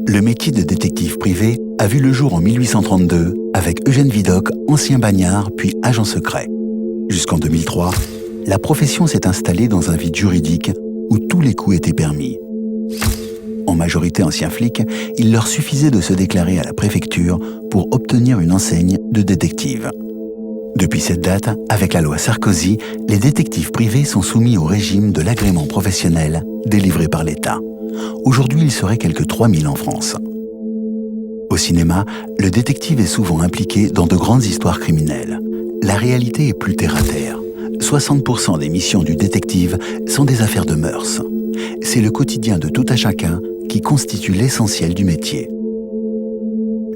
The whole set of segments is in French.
Le métier de détective privé a vu le jour en 1832 avec Eugène Vidocq, ancien bagnard puis agent secret. Jusqu'en 2003, la profession s'est installée dans un vide juridique où tous les coups étaient permis. En majorité anciens flics, il leur suffisait de se déclarer à la préfecture pour obtenir une enseigne de détective. Depuis cette date, avec la loi Sarkozy, les détectives privés sont soumis au régime de l'agrément professionnel délivré par l'État. Aujourd'hui, il serait quelques 3000 en France. Au cinéma, le détective est souvent impliqué dans de grandes histoires criminelles. La réalité est plus terre-à-terre. 60% des missions du détective sont des affaires de mœurs. C'est le quotidien de tout à chacun qui constitue l'essentiel du métier.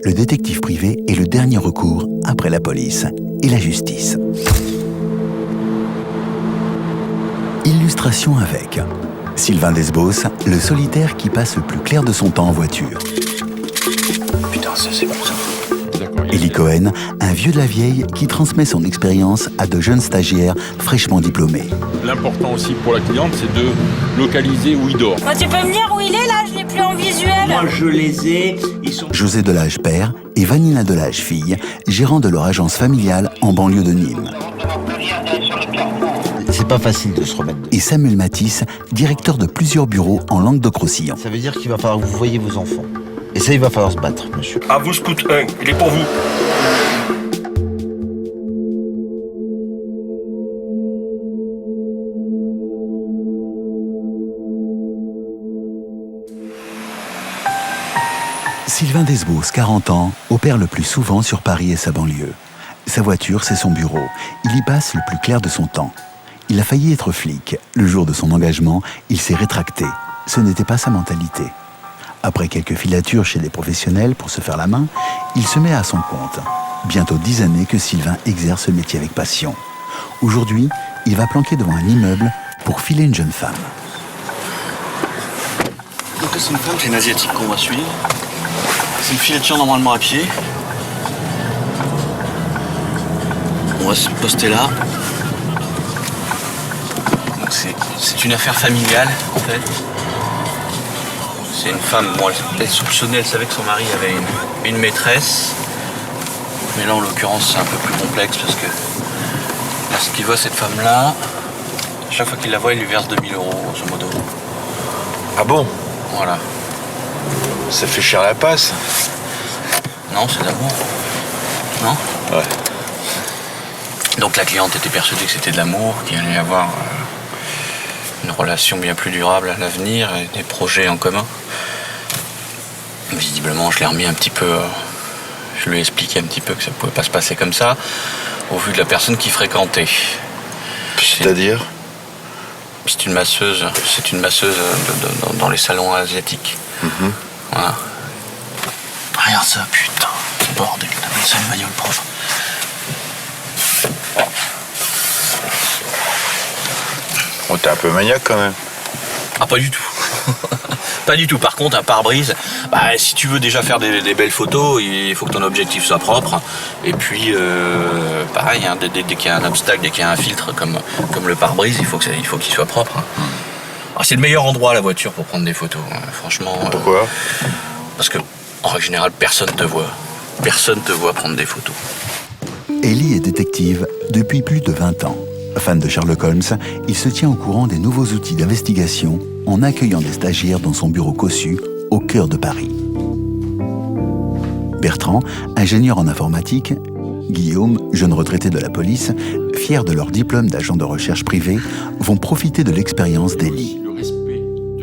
Le détective privé est le dernier recours après la police et la justice. Illustration avec Sylvain Desbos, le solitaire qui passe le plus clair de son temps en voiture. Putain, ça c'est bon ça. Élie Cohen, un vieux de la vieille qui transmet son expérience à de jeunes stagiaires fraîchement diplômés. L'important aussi pour la cliente, c'est de localiser où il dort. Bah, tu peux me dire où il est là? Je l'ai plus en visuel. Moi je les ai, ils sont... José Delage père et Vanina Delage fille, gérant de leur agence familiale en banlieue de Nîmes. C'est pas facile de se remettre. Et Samuel Matisse, directeur de plusieurs bureaux en Languedoc-Roussillon. Ça veut dire qu'il va falloir que vous voyez vos enfants. Et ça, il va falloir se battre, monsieur. À vous, Scout 1, il est pour vous. Sylvain Desbos, 40 ans, opère le plus souvent sur Paris et sa banlieue. Sa voiture, c'est son bureau. Il y passe le plus clair de son temps. Il a failli être flic. Le jour de son engagement, il s'est rétracté. Ce n'était pas sa mentalité. Après quelques filatures chez des professionnels pour se faire la main, il se met à son compte. Bientôt 10 années que Sylvain exerce ce métier avec passion. Aujourd'hui, il va planquer devant un immeuble pour filer une jeune femme. Donc c'est une femme, c'est une asiatique qu'on va suivre. C'est une filature normalement à pied. On va se poster là. Donc c'est une affaire familiale en fait. C'est une femme, bon, elle soupçonnait, elle savait que son mari avait une maîtresse. Mais là, en l'occurrence, c'est un peu plus complexe parce que lorsqu'il voit cette femme-là, chaque fois qu'il la voit, il lui verse 2000 €, grosso modo. Ah bon? Voilà. Ça fait cher la passe. Non, c'est d'amour. Non? Ouais. Donc la cliente était persuadée que c'était de l'amour, qu'il allait y avoir une relation bien plus durable à l'avenir et des projets en commun. Visiblement, je l'ai remis un petit peu... je lui ai expliqué un petit peu que ça ne pouvait pas se passer comme ça, au vu de la personne qui fréquentait. C'est-à-dire? C'est une masseuse dans les salons asiatiques. Voilà. Regarde ça, putain, bordel, t'appelles ça une bagnole propre. Oh, t'es un peu maniaque quand même. Ah, pas du tout. Pas du tout. Par contre, un pare-brise, si tu veux déjà faire des belles photos, il faut que ton objectif soit propre. Et puis, pareil, hein, dès qu'il y a un obstacle, dès qu'il y a un filtre comme le pare-brise, il faut qu'il soit propre. Alors, c'est le meilleur endroit, la voiture, pour prendre des photos. Hein. Franchement. Pourquoi? Parce que, en règle générale, personne te voit. Personne te voit prendre des photos. Élie est détective depuis plus de 20 ans. Fan de Sherlock Holmes, il se tient au courant des nouveaux outils d'investigation en accueillant des stagiaires dans son bureau cossu au cœur de Paris. Bertrand, ingénieur en informatique, Guillaume, jeune retraité de la police, fiers de leur diplôme d'agent de recherche privé, vont profiter de l'expérience d'Élie.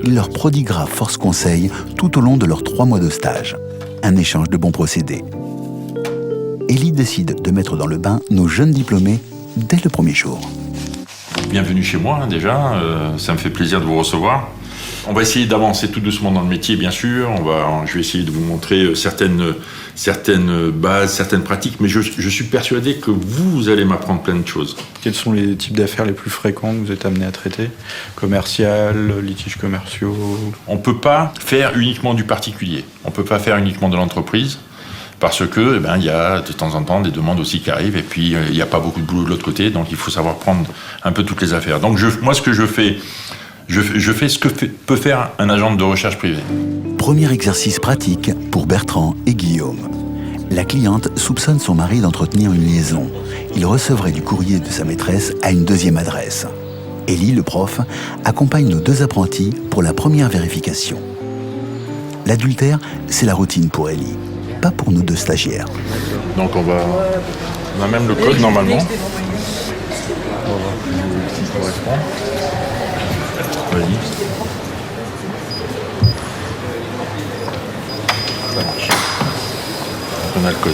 Il leur prodiguera force conseil tout au long de leurs 3 mois de stage. Un échange de bons procédés. Élie décide de mettre dans le bain nos jeunes diplômés dès le premier jour. Bienvenue chez moi, hein, déjà. Ça me fait plaisir de vous recevoir. On va essayer d'avancer tout doucement dans le métier, bien sûr. Je vais essayer de vous montrer certaines bases, certaines pratiques, mais je suis persuadé que vous allez m'apprendre plein de choses. Quels sont les types d'affaires les plus fréquents que vous êtes amenés à traiter? Commerciales, litiges commerciaux? On ne peut pas faire uniquement du particulier. On ne peut pas faire uniquement de l'entreprise. parce que il y a de temps en temps des demandes aussi qui arrivent, et puis il n'y a pas beaucoup de boulot de l'autre côté, donc il faut savoir prendre un peu toutes les affaires. Donc moi, ce que je fais ce que peut faire un agent de recherche privée. Premier exercice pratique pour Bertrand et Guillaume. La cliente soupçonne son mari d'entretenir une liaison. Il recevrait du courrier de sa maîtresse à une deuxième adresse. Élie, le prof, accompagne nos 2 apprentis pour la première vérification. L'adultère, c'est la routine pour Élie, pas pour nos 2 stagiaires. Donc on a même le code normalement. On va voir ce qui correspond. Vas-y. Ça marche. On a le code.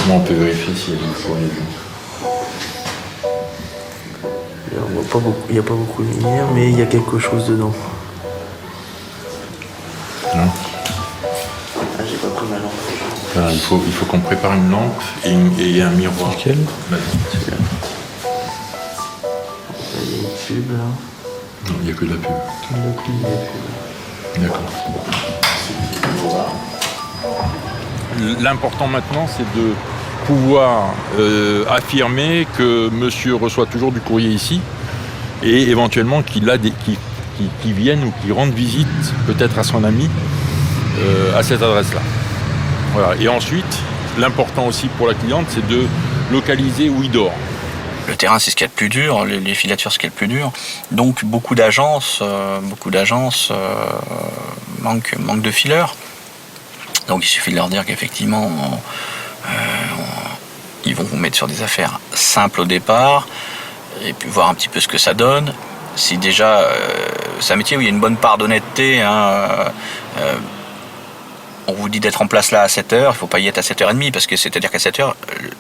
Comment on peut vérifier s'il y a du fournier? Il n'y a pas beaucoup de lumière, mais il y a quelque chose dedans. Non. Ah, j'ai pas pris ma lampe. Enfin, il faut qu'on prépare une lampe et un miroir. Lequel? Celui-là. Il y a une pub là. Non, il n'y a que de la pub. D'accord. L'important maintenant, c'est de pouvoir affirmer que monsieur reçoit toujours du courrier ici et éventuellement qu'il a qui viennent ou qui rendent visite peut-être à son ami à cette adresse-là. Voilà. Et ensuite, l'important aussi pour la cliente, c'est de localiser où il dort. Le terrain, c'est ce qu'il y a de plus dur, les filatures, c'est ce qu'il y a de plus dur. Donc beaucoup d'agences manquent de fileurs. Donc il suffit de leur dire qu'effectivement, ils vont vous mettre sur des affaires simples au départ, et puis voir un petit peu ce que ça donne. Si déjà, c'est un métier où il y a une bonne part d'honnêteté, on vous dit d'être en place là à 7h, il ne faut pas y être à 7h30, parce que c'est-à-dire qu'à 7h,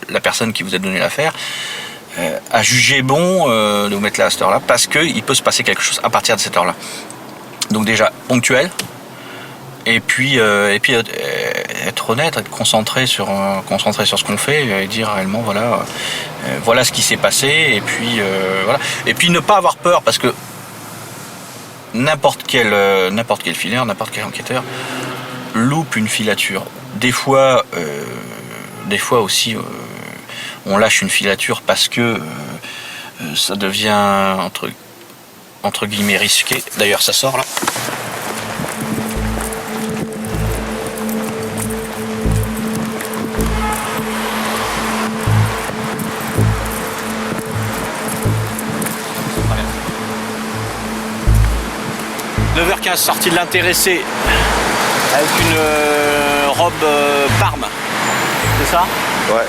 la personne qui vous a donné l'affaire a jugé bon de vous mettre là à cette heure-là, parce qu'il peut se passer quelque chose à partir de cette heure-là. Donc déjà, ponctuel, et puis être honnête, être concentré sur ce qu'on fait, et dire réellement voilà ce qui s'est passé, et puis voilà. Et puis ne pas avoir peur, parce que n'importe quel fileur, n'importe quel enquêteur loupe une filature. Des fois aussi, on lâche une filature parce que ça devient entre guillemets risqué. D'ailleurs, ça sort là. « 9h15, sortie de l'intéressé avec une robe Parme, c'est ça? Ouais.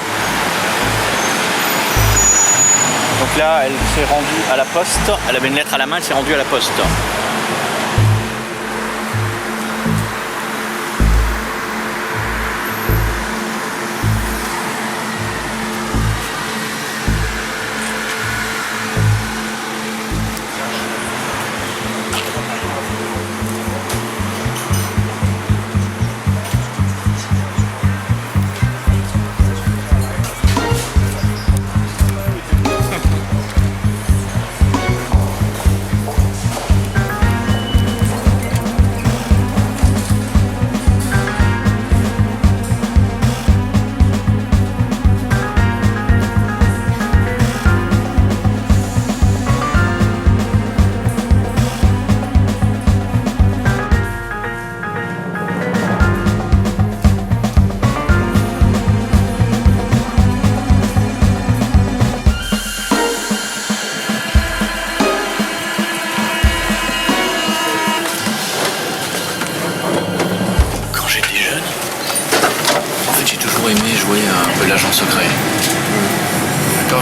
Donc là, elle s'est rendue à la poste, elle avait une lettre à la main, elle s'est rendue à la poste.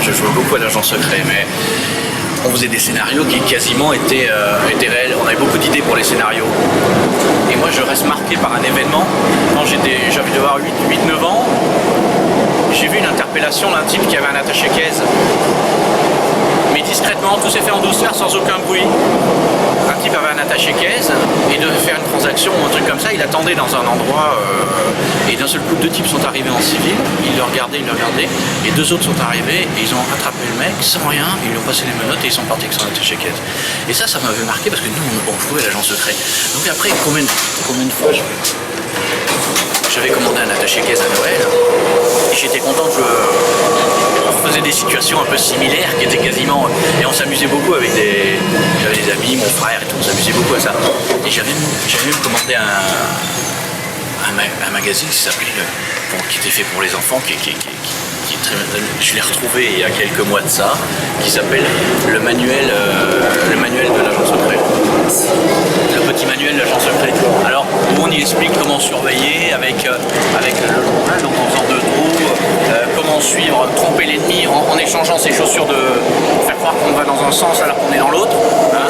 Je jouais beaucoup à l'agent secret, mais on faisait des scénarios qui quasiment étaient réels. On avait beaucoup d'idées pour les scénarios. Et moi, je reste marqué par un événement. Quand j'avais dû avoir 8-9 ans, j'ai vu une interpellation d'un type qui avait un attaché-caisse. Mais discrètement, tout s'est fait en douceur, sans aucun bruit. Un type avait un attaché-caisse et devait faire une transaction ou un truc comme ça. Il attendait dans un endroit et Et d'un seul coup, 2 types sont arrivés en civil, ils le regardaient, et 2 autres sont arrivés, et ils ont rattrapé le mec sans rien, ils lui ont passé les menottes et ils sont partis avec son attaché-caisse. Et ça m'avait marqué parce que nous, on jouait à l'agent secret. Donc après, combien de fois j'avais commandé un attaché-caisse à Noël, et j'étais content que on faisait des situations un peu similaires qui étaient quasiment... Et on s'amusait beaucoup avec j'avais des amis, mon frère et tout, on s'amusait beaucoup à ça. Et j'avais même commandé un magazine qui s'appelait, qui était fait pour les enfants, qui est très, je l'ai retrouvé il y a quelques mois de ça, qui s'appelle le manuel de l'agent secret. Le petit manuel de l'agent secret. Alors, où on y explique comment surveiller avec le journal, donc en faisant 2 trous, comment suivre, tromper l'ennemi en échangeant ses chaussures, pour faire croire qu'on va dans un sens alors qu'on est dans l'autre. Hein.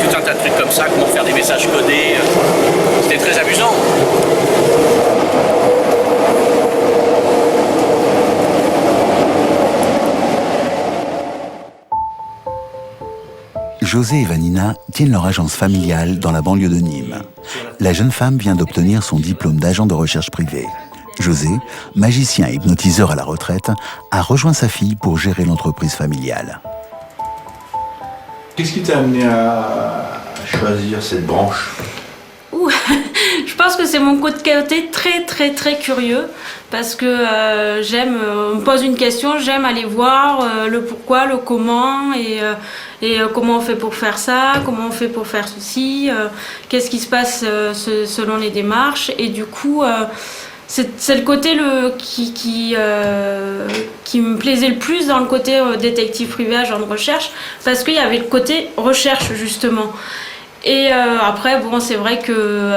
Tout un tas de trucs comme ça, comment faire des messages codés. C'était très amusant. José et Vanina tiennent leur agence familiale dans la banlieue de Nîmes. La jeune femme vient d'obtenir son diplôme d'agent de recherche privé. José, magicien et hypnotiseur à la retraite, a rejoint sa fille pour gérer l'entreprise familiale. Qu'est-ce qui t'a amené à choisir cette branche ? Je pense que c'est mon côté très très très curieux parce que j'aime, on me pose une question, j'aime aller voir le pourquoi, le comment et comment on fait pour faire ça, comment on fait pour faire ceci, qu'est-ce qui se passe selon les démarches et du coup c'est le côté qui me plaisait le plus dans le côté détective privé, agent de recherche parce qu'il y avait le côté recherche justement. Et après, bon, c'est vrai que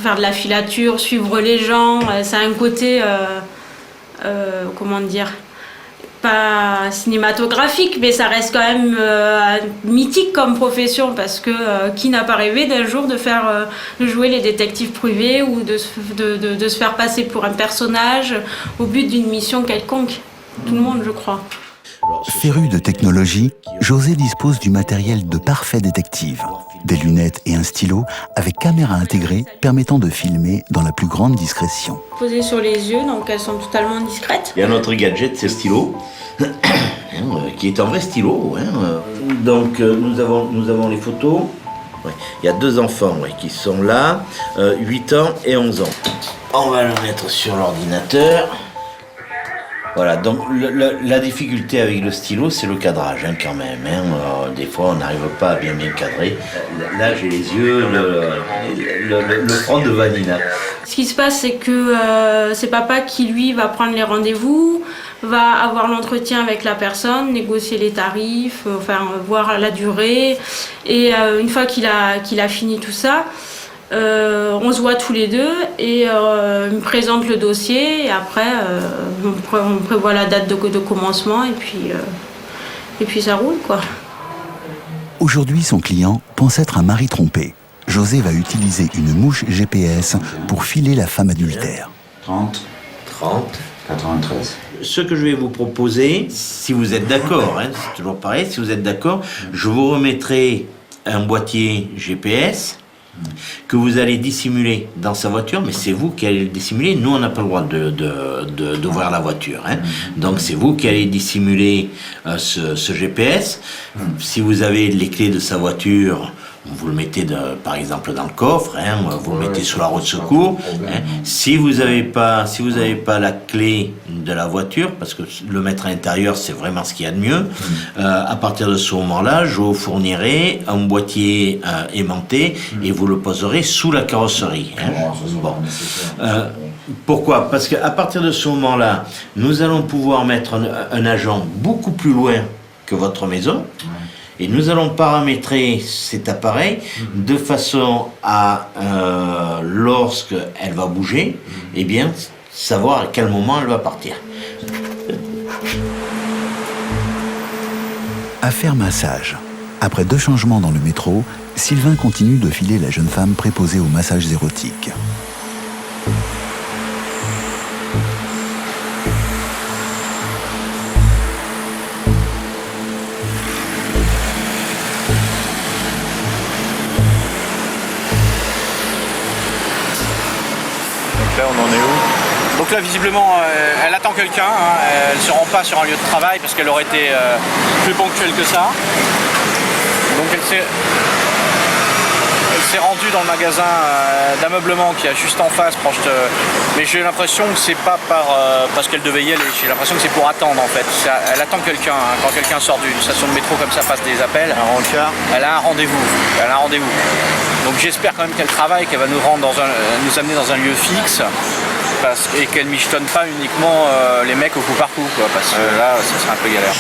faire de la filature, suivre les gens, ça a un côté, comment dire, pas cinématographique, mais ça reste quand même mythique comme profession parce que qui n'a pas rêvé d'un jour de jouer les détectives privés ou de se faire passer pour un personnage au but d'une mission quelconque. Tout le monde, je crois. Féru de technologie, José dispose du matériel de parfait détective. Des lunettes et un stylo avec caméra intégrée permettant de filmer dans la plus grande discrétion. Posées sur les yeux, donc elles sont totalement discrètes. Il y a notre gadget, c'est le stylo, qui est un vrai stylo. Donc nous avons les photos. Ouais. Il y a 2 enfants qui sont là, 8 ans et 11 ans. On va le mettre sur l'ordinateur. Voilà, donc la difficulté avec le stylo, c'est le cadrage quand même. Des fois, on n'arrive pas à bien cadrer. Là, j'ai les yeux, le front de Vanina. Ce qui se passe, c'est que c'est papa qui, lui, va prendre les rendez-vous, va avoir l'entretien avec la personne, négocier les tarifs, voir la durée. Et une fois qu'il a fini tout ça, on se voit tous les deux et il me présente le dossier et après on prévoit la date de commencement et puis ça roule quoi. Aujourd'hui, son client pense être un mari trompé. José va utiliser une mouche GPS pour filer la femme adultère. 30, 93. Ce que je vais vous proposer, si vous êtes d'accord, c'est toujours pareil, si vous êtes d'accord, je vous remettrai un boîtier GPS que vous allez dissimuler dans sa voiture, mais c'est vous qui allez le dissimuler. Nous, on n'a pas le droit d'ouvrir la voiture. Donc, c'est vous qui allez dissimuler ce GPS. Si vous avez les clés de sa voiture, vous le mettez par exemple dans le coffre, vous le mettez sous la roue de secours. Si vous n'avez pas la clé de la voiture, parce que le mettre à l'intérieur, c'est vraiment ce qu'il y a de mieux, à partir de ce moment-là, je vous fournirai un boîtier aimanté et vous le poserez sous la carrosserie. Bon. Pourquoi ? Parce qu'à partir de ce moment-là, nous allons pouvoir mettre un agent beaucoup plus loin que votre maison. Et nous allons paramétrer cet appareil de façon à, lorsqu'elle va bouger, eh bien, savoir à quel moment elle va partir. Affaire massage. Après 2 changements dans le métro, Sylvain continue de filer la jeune femme préposée aux massages érotiques. Là, on en en est où? Donc là, visiblement, elle attend quelqu'un. Hein. Elle ne se rend pas sur un lieu de travail parce qu'elle aurait été plus ponctuelle que ça. Donc elle s'est rendue dans le magasin d'ameublement qui est juste en face, proche de... Mais j'ai l'impression que c'est pas parce qu'elle devait y aller. J'ai l'impression que c'est pour attendre en fait. Elle attend quelqu'un. Hein. Quand quelqu'un sort d'une station de métro comme ça, passe des appels. Un rencard. Elle a un rendez-vous. Donc j'espère quand même qu'elle travaille, qu'elle va nous amener dans un lieu fixe. Et qu'elle ne michetonne pas uniquement les mecs au coup par coup, quoi, parce que là, ça serait un peu galère.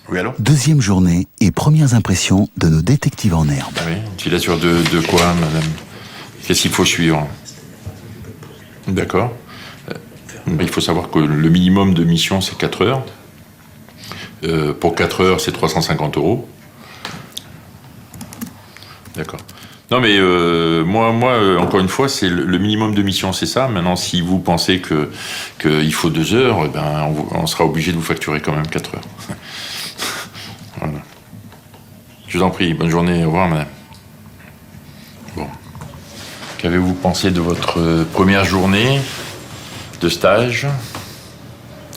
Oui, allô? Deuxième journée et premières impressions de nos détectives en herbe. Ah oui, une filature de quoi, madame? Qu'est-ce qu'il faut suivre? D'accord. Il faut savoir que le minimum de mission, c'est 4 heures. Pour 4 heures, c'est 350 €. D'accord. Non, mais moi, encore une fois, c'est le minimum de mission, c'est ça. Maintenant, si vous pensez qu'il faut 2 heures, ben, on sera obligé de vous facturer quand même 4 heures. Voilà. Je vous en prie, bonne journée, au revoir, madame. Bon. Qu'avez-vous pensé de votre première journée de stage ?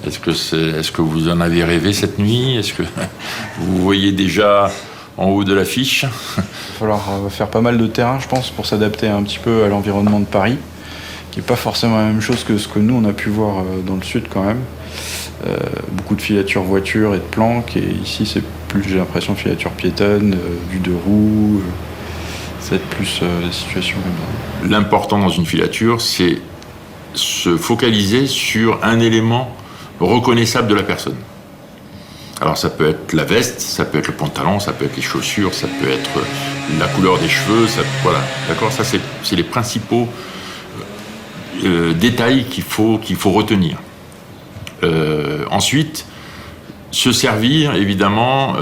Est-ce que vous en avez rêvé cette nuit? Est-ce que vous voyez déjà en haut de l'affiche? Il va falloir faire pas mal de terrain, je pense, pour s'adapter un petit peu à l'environnement de Paris, qui n'est pas forcément la même chose que ce que nous, on a pu voir dans le sud quand même. Beaucoup de filatures voitures et de planques, et ici, c'est plus, j'ai l'impression, filature piétonne, vue de roue, ça va être plus des situations comme ça. L'important dans une filature, c'est se focaliser sur un élément reconnaissable de la personne. Alors ça peut être la veste, ça peut être le pantalon, ça peut être les chaussures, ça peut être la couleur des cheveux, voilà, d'accord. Ça c'est les principaux détails qu'il faut retenir. Ensuite, se servir évidemment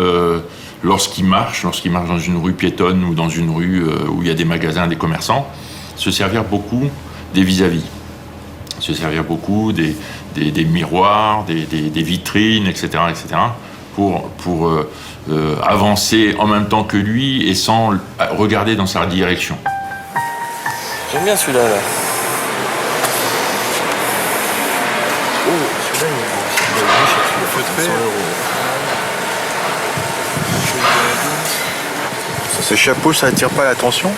lorsqu'il marche dans une rue piétonne ou dans une rue où il y a des magasins, des commerçants, se servir beaucoup des vis-à-vis. Se servir beaucoup des miroirs, des vitrines, etc., pour avancer en même temps que lui et sans regarder dans sa direction. J'aime bien celui-là, là. Oh, celui-là, il est feutré. 100 €. Ce chapeau, ça attire pas l'attention?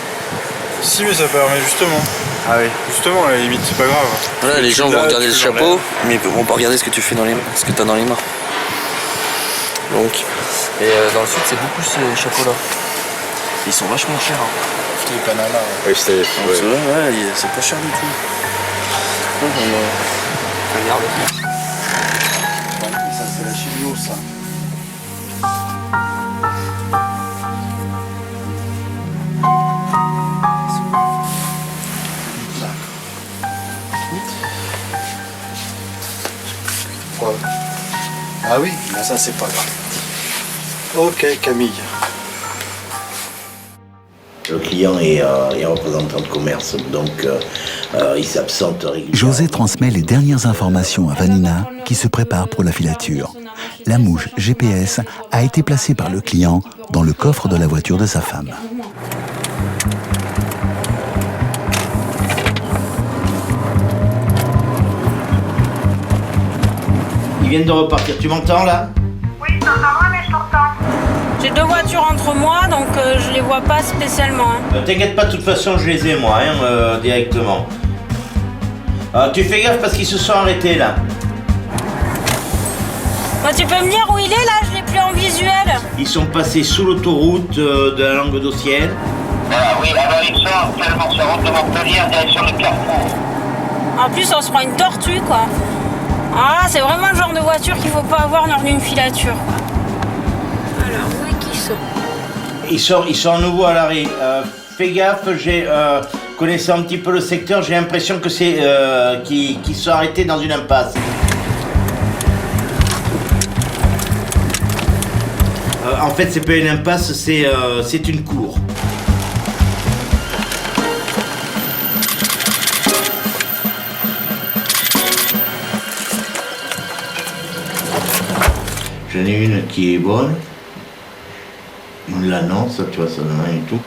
Si, mais ça permet justement. Ah oui. Justement, à la limite, c'est pas grave. Voilà, les gens vont regarder le chapeau, mais ils vont pas regarder ce que tu fais ce que t'as dans les mains. Donc, et dans le sud, c'est beaucoup ces chapeaux-là. Ils sont vachement chers. Hein. C'était les Panama. Oui, c'est... Donc, ceux-là, ouais, c'est pas cher du tout. Donc, regarde. Ça, c'est la chimio, ça. Ah oui, ben ça c'est pas grave. Ok Camille. Le client est représentant de commerce, donc il s'absente régulièrement. José transmet les dernières informations à Vanina qui se prépare pour la filature. La mouche GPS a été placée par le client dans le coffre de la voiture de sa femme. Ils viennent de repartir, tu m'entends là? Oui, je t'entends loin, mais je t'entends. J'ai 2 voitures entre moi, donc je les vois pas spécialement. Hein. T'inquiète pas, de toute façon je les ai moi, directement. Tu fais gaffe parce qu'ils se sont arrêtés là. Bah, tu peux me dire où il est là? Je l'ai plus en visuel. Ils sont passés sous l'autoroute de la Languedocienne. Oui, alors ils sont actuellement sur la route de Montpellier en direction de Carrefour. En plus, on se prend une tortue, quoi. Ah, c'est vraiment le genre de voiture qu'il faut pas avoir dans une filature. Alors, où est-ce qu'ils sont? Ils sont à nouveau à l'arrêt. Fais gaffe, connaissant un petit peu le secteur, j'ai l'impression que c'est qu'ils sont arrêtés dans une impasse. En fait, c'est pas une impasse, c'est une cour. J'en ai une qui est bonne. Une là, non, ça, tu vois, ça donne rien du tout.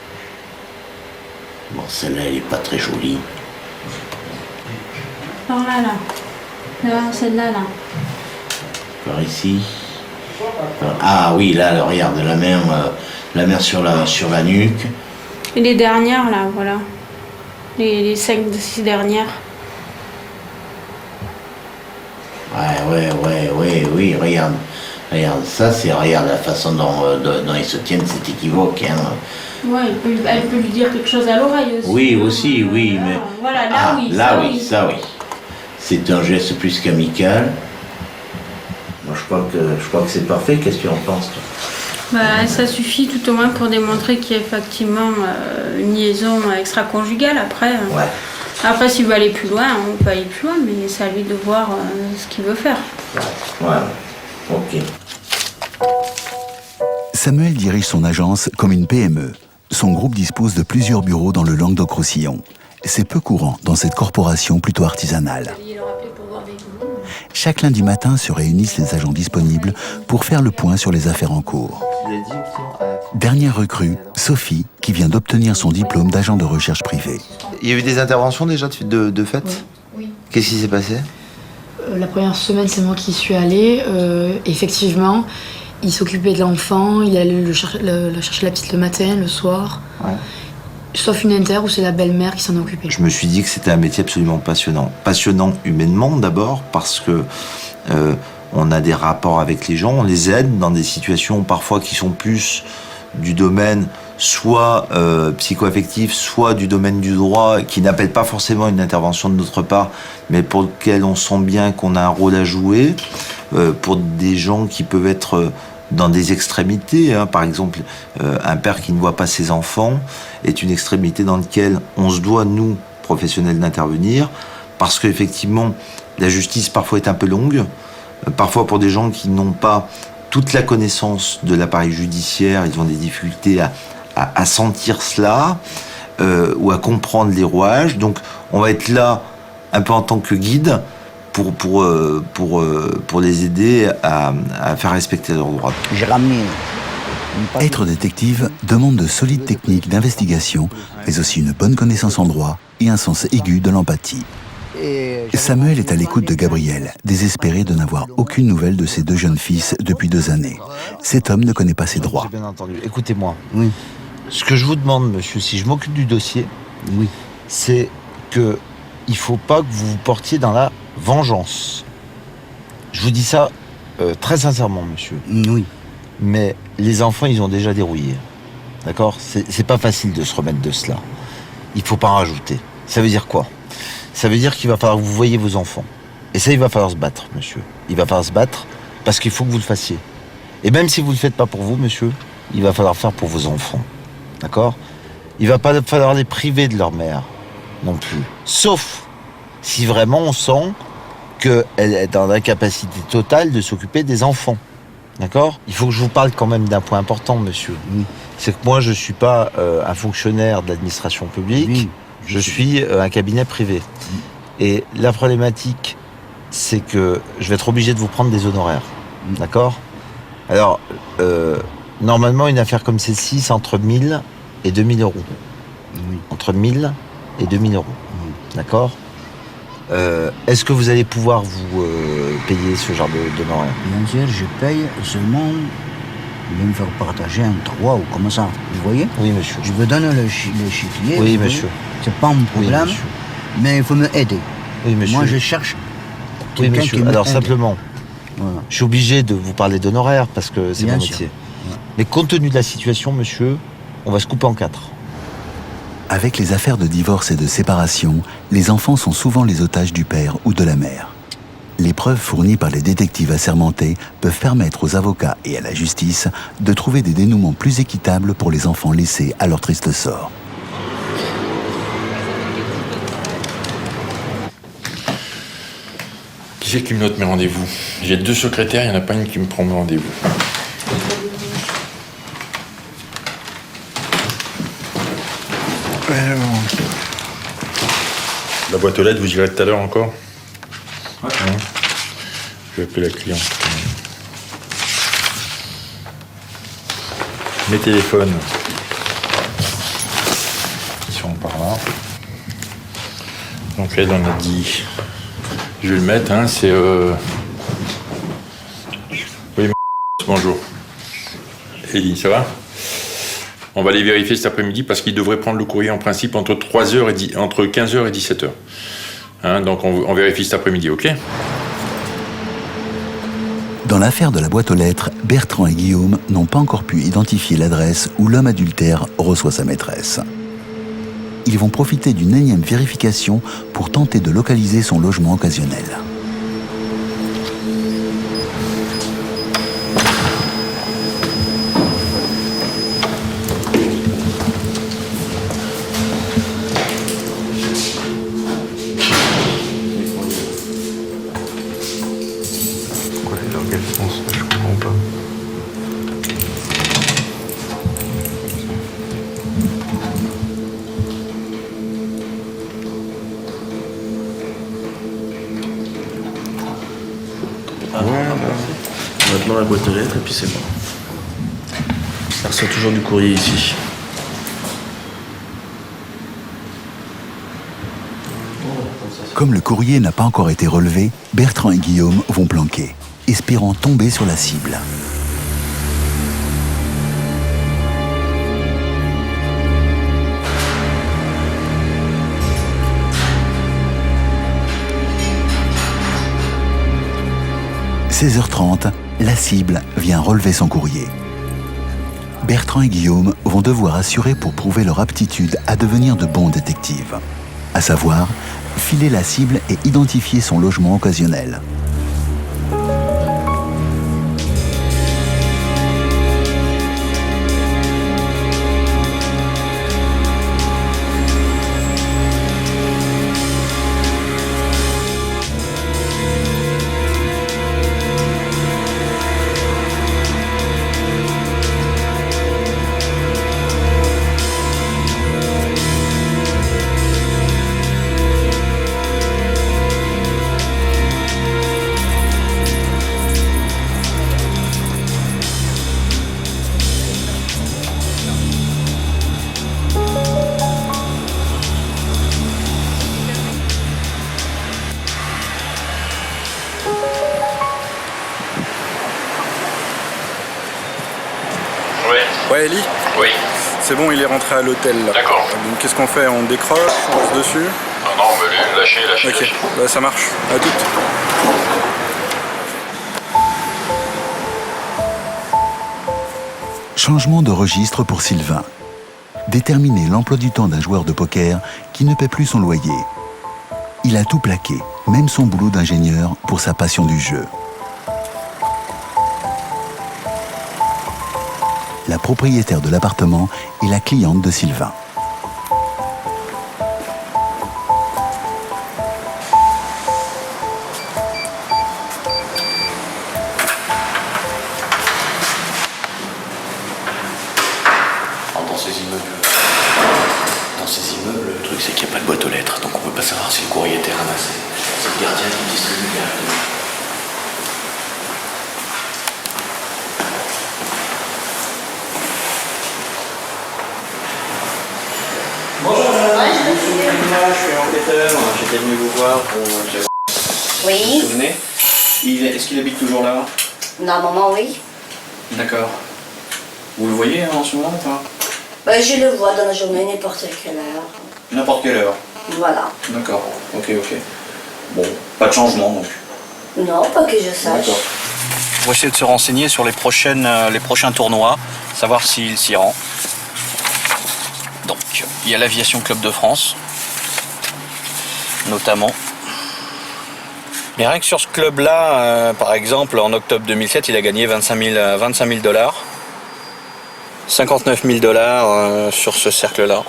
Bon, celle-là, elle est pas très jolie. Par là, là. Celle-là, là. Par ici. Ah oui, là, regarde, la mer sur la nuque. Et les dernières, là, voilà. Les 5-6 dernières. Oui, regarde. Regarde, ça, regarde la façon dont ils se tiennent, c'est équivoque. Hein. Ouais, elle peut lui dire quelque chose à l'oreille aussi. Oui, aussi, oui, mais... Voilà, là, oui. Ça, oui. C'est un geste plus qu'amical. Moi, je crois que c'est parfait. Qu'est-ce que tu en penses, toi? Bah, ça suffit tout au moins pour démontrer qu'il y a effectivement une liaison extra-conjugale après. Ouais. Après, s'il veut aller plus loin, on peut aller plus loin, mais c'est à lui de voir ce qu'il veut faire. Ouais, ok. Samuel dirige son agence comme une PME. Son groupe dispose de plusieurs bureaux dans le Languedoc-Roussillon. C'est peu courant dans cette corporation plutôt artisanale. Chaque lundi matin se réunissent les agents disponibles pour faire le point sur les affaires en cours. Dernière recrue, Sophie, qui vient d'obtenir son diplôme d'agent de recherche privé. Il y a eu des interventions déjà de fait? Oui. Qu'est-ce qui s'est passé? La première semaine, c'est moi qui suis allée. Effectivement, il s'occupait de l'enfant, il allait le chercher la petite le matin, le soir. Ouais. Sauf une inter où c'est la belle-mère qui s'en occupait. Je me suis dit que c'était un métier absolument passionnant. Passionnant humainement d'abord, parce que on a des rapports avec les gens, on les aide dans des situations parfois qui sont plus du domaine soit psycho-affectif, soit du domaine du droit, qui n'appelle pas forcément une intervention de notre part, mais pour lequel on sent bien qu'on a un rôle à jouer, pour des gens qui peuvent être dans des extrémités, hein. Par exemple, un père qui ne voit pas ses enfants est une extrémité dans laquelle on se doit, nous, professionnels, d'intervenir, parce qu'effectivement, la justice parfois est un peu longue, parfois pour des gens qui n'ont pas toute la connaissance de l'appareil judiciaire, ils ont des difficultés à sentir cela, ou à comprendre les rouages. Donc on va être là un peu en tant que guide pour les aider à faire respecter leurs droits. Être détective demande de solides techniques d'investigation, mais aussi une bonne connaissance en droit et un sens aigu de l'empathie. Samuel est à l'écoute de Gabriel, désespéré de n'avoir aucune nouvelle de ses deux jeunes fils depuis 2 années. Cet homme ne connaît pas ses droits. Bien entendu. Écoutez-moi. Oui. Ce que je vous demande, monsieur, si je m'occupe du dossier, oui, c'est que il faut pas que vous vous portiez dans la vengeance. Je vous dis ça très sincèrement, monsieur. Oui. Mais les enfants, ils ont déjà dérouillé. D'accord ? C'est pas facile de se remettre de cela. Il faut pas en rajouter. Ça veut dire quoi ? Ça veut dire qu'il va falloir que vous voyiez vos enfants. Et ça, il va falloir se battre, monsieur. Il va falloir se battre parce qu'il faut que vous le fassiez. Et même si vous le faites pas pour vous, monsieur, il va falloir faire pour vos enfants. D'accord ? Il va pas falloir les priver de leur mère non plus. Sauf si vraiment on sent qu'elle est dans l'incapacité totale de s'occuper des enfants. D'accord ? Il faut que je vous parle quand même d'un point important, monsieur. Oui. C'est que moi, je suis pas un fonctionnaire de l'administration publique. Oui. Je suis un cabinet privé. Oui. Et la problématique, c'est que je vais être obligé de vous prendre des honoraires. Oui. D'accord ? Alors, normalement, une affaire comme celle-ci, c'est entre 1000 et 2000 euros. Oui. Entre 1000 et 2000 euros. Oui. D'accord ? Est-ce que vous allez pouvoir vous payer ce genre d'honoraires ? Bien sûr, je paye seulement. Je vais me faire partager un 3 ou comme ça. Vous voyez ? Oui, monsieur. Je vous donne le chiffrier. Oui, monsieur. C'est pas un problème, oui, mais il faut me aider. Oui, monsieur. Moi, je cherche quelqu'un qui me Alors, aide. simplement, voilà. Je suis obligé de vous parler d'honoraires parce que c'est mon métier. Ouais. Mais compte tenu de la situation, monsieur, on va se couper en 4. Avec les affaires de divorce et de séparation, les enfants sont souvent les otages du père ou de la mère. Les preuves fournies par les détectives assermentés peuvent permettre aux avocats et à la justice de trouver des dénouements plus équitables pour les enfants laissés à leur triste sort. Qui c'est qui me note mes rendez-vous ? J'ai 2 secrétaires, il n'y en a pas une qui me prend mes rendez-vous. La boîte aux lettres, vous irez tout à l'heure encore ? Ouais. Je vais appeler la cliente. mes téléphones qui sont par là. Donc là, on a dit, je vais le mettre, hein, c'est... Oui, bonjour. Elie, ça va? On va les vérifier cet après-midi parce qu'ils devraient prendre le courrier en principe entre 15h et 17h. Hein, donc on vérifie cet après-midi, ok? Dans l'affaire de la boîte aux lettres, Bertrand et Guillaume n'ont pas encore pu identifier l'adresse où l'homme adultère reçoit sa maîtresse. Ils vont profiter d'une énième vérification pour tenter de localiser son logement occasionnel. Maintenant la boîte aux lettres et puis c'est bon. Ça reçoit toujours du courrier ici. Comme le courrier n'a pas encore été relevé, Bertrand et Guillaume vont planquer, espérant tomber sur la cible. « 16h30, la cible vient relever son courrier. Bertrand et Guillaume vont devoir assurer pour prouver leur aptitude à devenir de bons détectives. À savoir, filer la cible et identifier son logement occasionnel. Ouais, Elie? Oui. C'est bon, il est rentré à l'hôtel là. D'accord. Donc qu'est-ce qu'on fait? On décroche, on passe dessus? Non, mais lâchez. Ok, bah, ça marche. À toutes. Changement de registre pour Sylvain. Déterminer l'emploi du temps d'un joueur de poker qui ne paie plus son loyer. Il a tout plaqué, même son boulot d'ingénieur, pour sa passion du jeu. La propriétaire de l'appartement est la cliente de Sylvain. Dans ces immeubles, le truc c'est qu'il n'y a pas de boîte aux lettres, donc on ne peut pas savoir si le courrier était ramassé. C'est le gardien qui distribue directement. Bonjour, je suis enquêteur, j'étais venu vous voir pour... Oui. Vous vous souvenez? Est-ce qu'il habite toujours là? Normalement, oui. D'accord. Vous le voyez en ce moment ou pas? Ben, je le vois dans la journée, n'importe quelle heure. N'importe quelle heure? Voilà. D'accord, ok. Bon, pas de changement donc? Non, pas que je sache. D'accord. On va essayer de se renseigner sur les prochains tournois, savoir s'il s'y rend. Donc, il y a l'Aviation Club de France, notamment. Mais rien que sur ce club-là, par exemple, en octobre 2007, il a gagné 25 000 $. 59 000 $ sur ce cercle-là.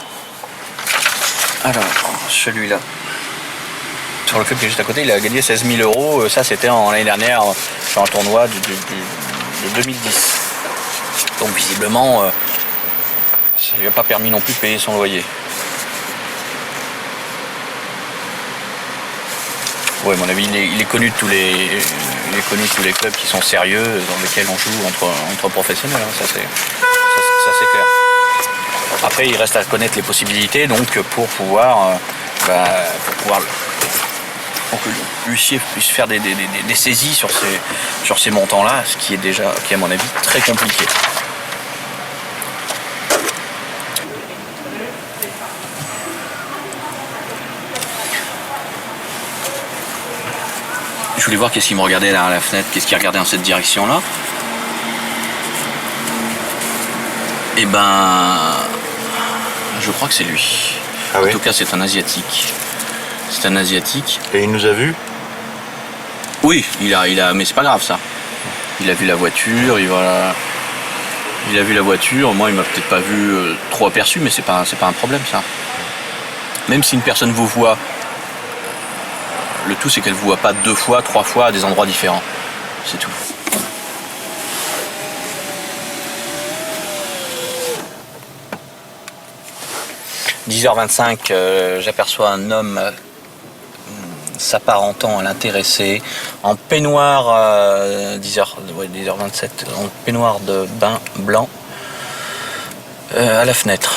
Alors, celui-là. Sur le club qui est juste à côté, il a gagné 16 000 €. Ça, c'était l'année dernière sur un tournoi de 2010. Donc, visiblement, ça ne lui a pas permis non plus de payer son loyer. Ouais, à mon avis, il est connu de tous les clubs qui sont sérieux, dans lesquels on joue entre professionnels. Ça, c'est c'est clair. Après, il reste à connaître les possibilités, donc pour pouvoir pour que l'huissier puisse faire des saisies sur ces montants-là, ce qui est à mon avis très compliqué. Je voulais voir qu'est-ce qu'il me regardait là à la fenêtre, qu'est-ce qu'il regardait dans cette direction-là. Et je crois que c'est lui. Ah oui. En tout cas, c'est un Asiatique. C'est un Asiatique. Et il nous a vus? Oui, mais c'est pas grave ça. Il a vu la voiture, il a vu la voiture. Moi, il m'a peut-être pas vu trop aperçu, mais c'est pas un problème ça. Même si une personne vous voit, le tout c'est qu'elle vous voit pas 2 fois, 3 fois à des endroits différents. C'est tout. « 10h25, j'aperçois un homme s'apparentant à l'intéressé en peignoir 10h27 en peignoir de bain blanc à la fenêtre.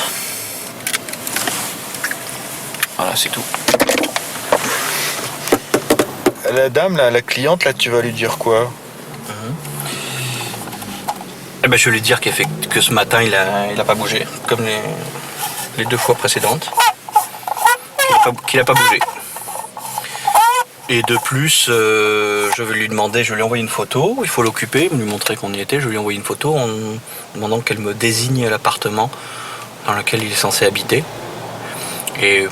Voilà, c'est tout. La dame, là, la cliente, là, tu vas lui dire quoi? Je vais lui dire que ce matin il a pas bougé comme les 2 fois précédentes, qu'il a pas bougé. Et de plus, je vais lui envoyer une photo, il faut l'occuper, lui montrer qu'on y était, je vais lui envoyer une photo en demandant qu'elle me désigne l'appartement dans lequel il est censé habiter. Et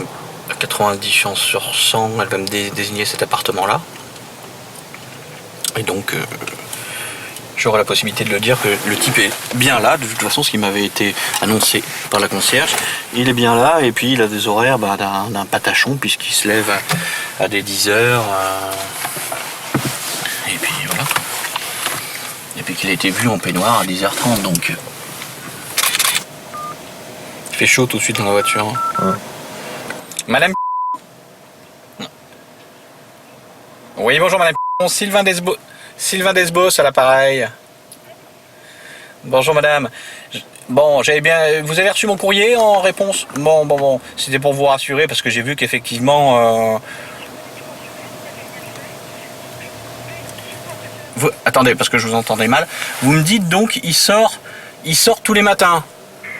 à 90 chances sur 100, elle va me désigner cet appartement-là. Et donc, j'aurai la possibilité de le dire que le type est bien là, de toute façon, ce qui m'avait été annoncé par la concierge. Il est bien là, et puis il a des horaires d'un patachon, puisqu'il se lève à des 10h. Et puis voilà. Et puis qu'il a été vu en peignoir à 10h30, donc... Il fait chaud tout de suite dans la voiture. Hein. Ouais. Madame... Oui, bonjour Madame... Sylvain Desbos à l'appareil. Bonjour madame. Bon, vous avez reçu mon courrier en réponse? Bon. C'était pour vous rassurer parce que j'ai vu qu'effectivement... Attendez, parce que je vous entendais mal. Vous me dites donc, il sort tous les matins?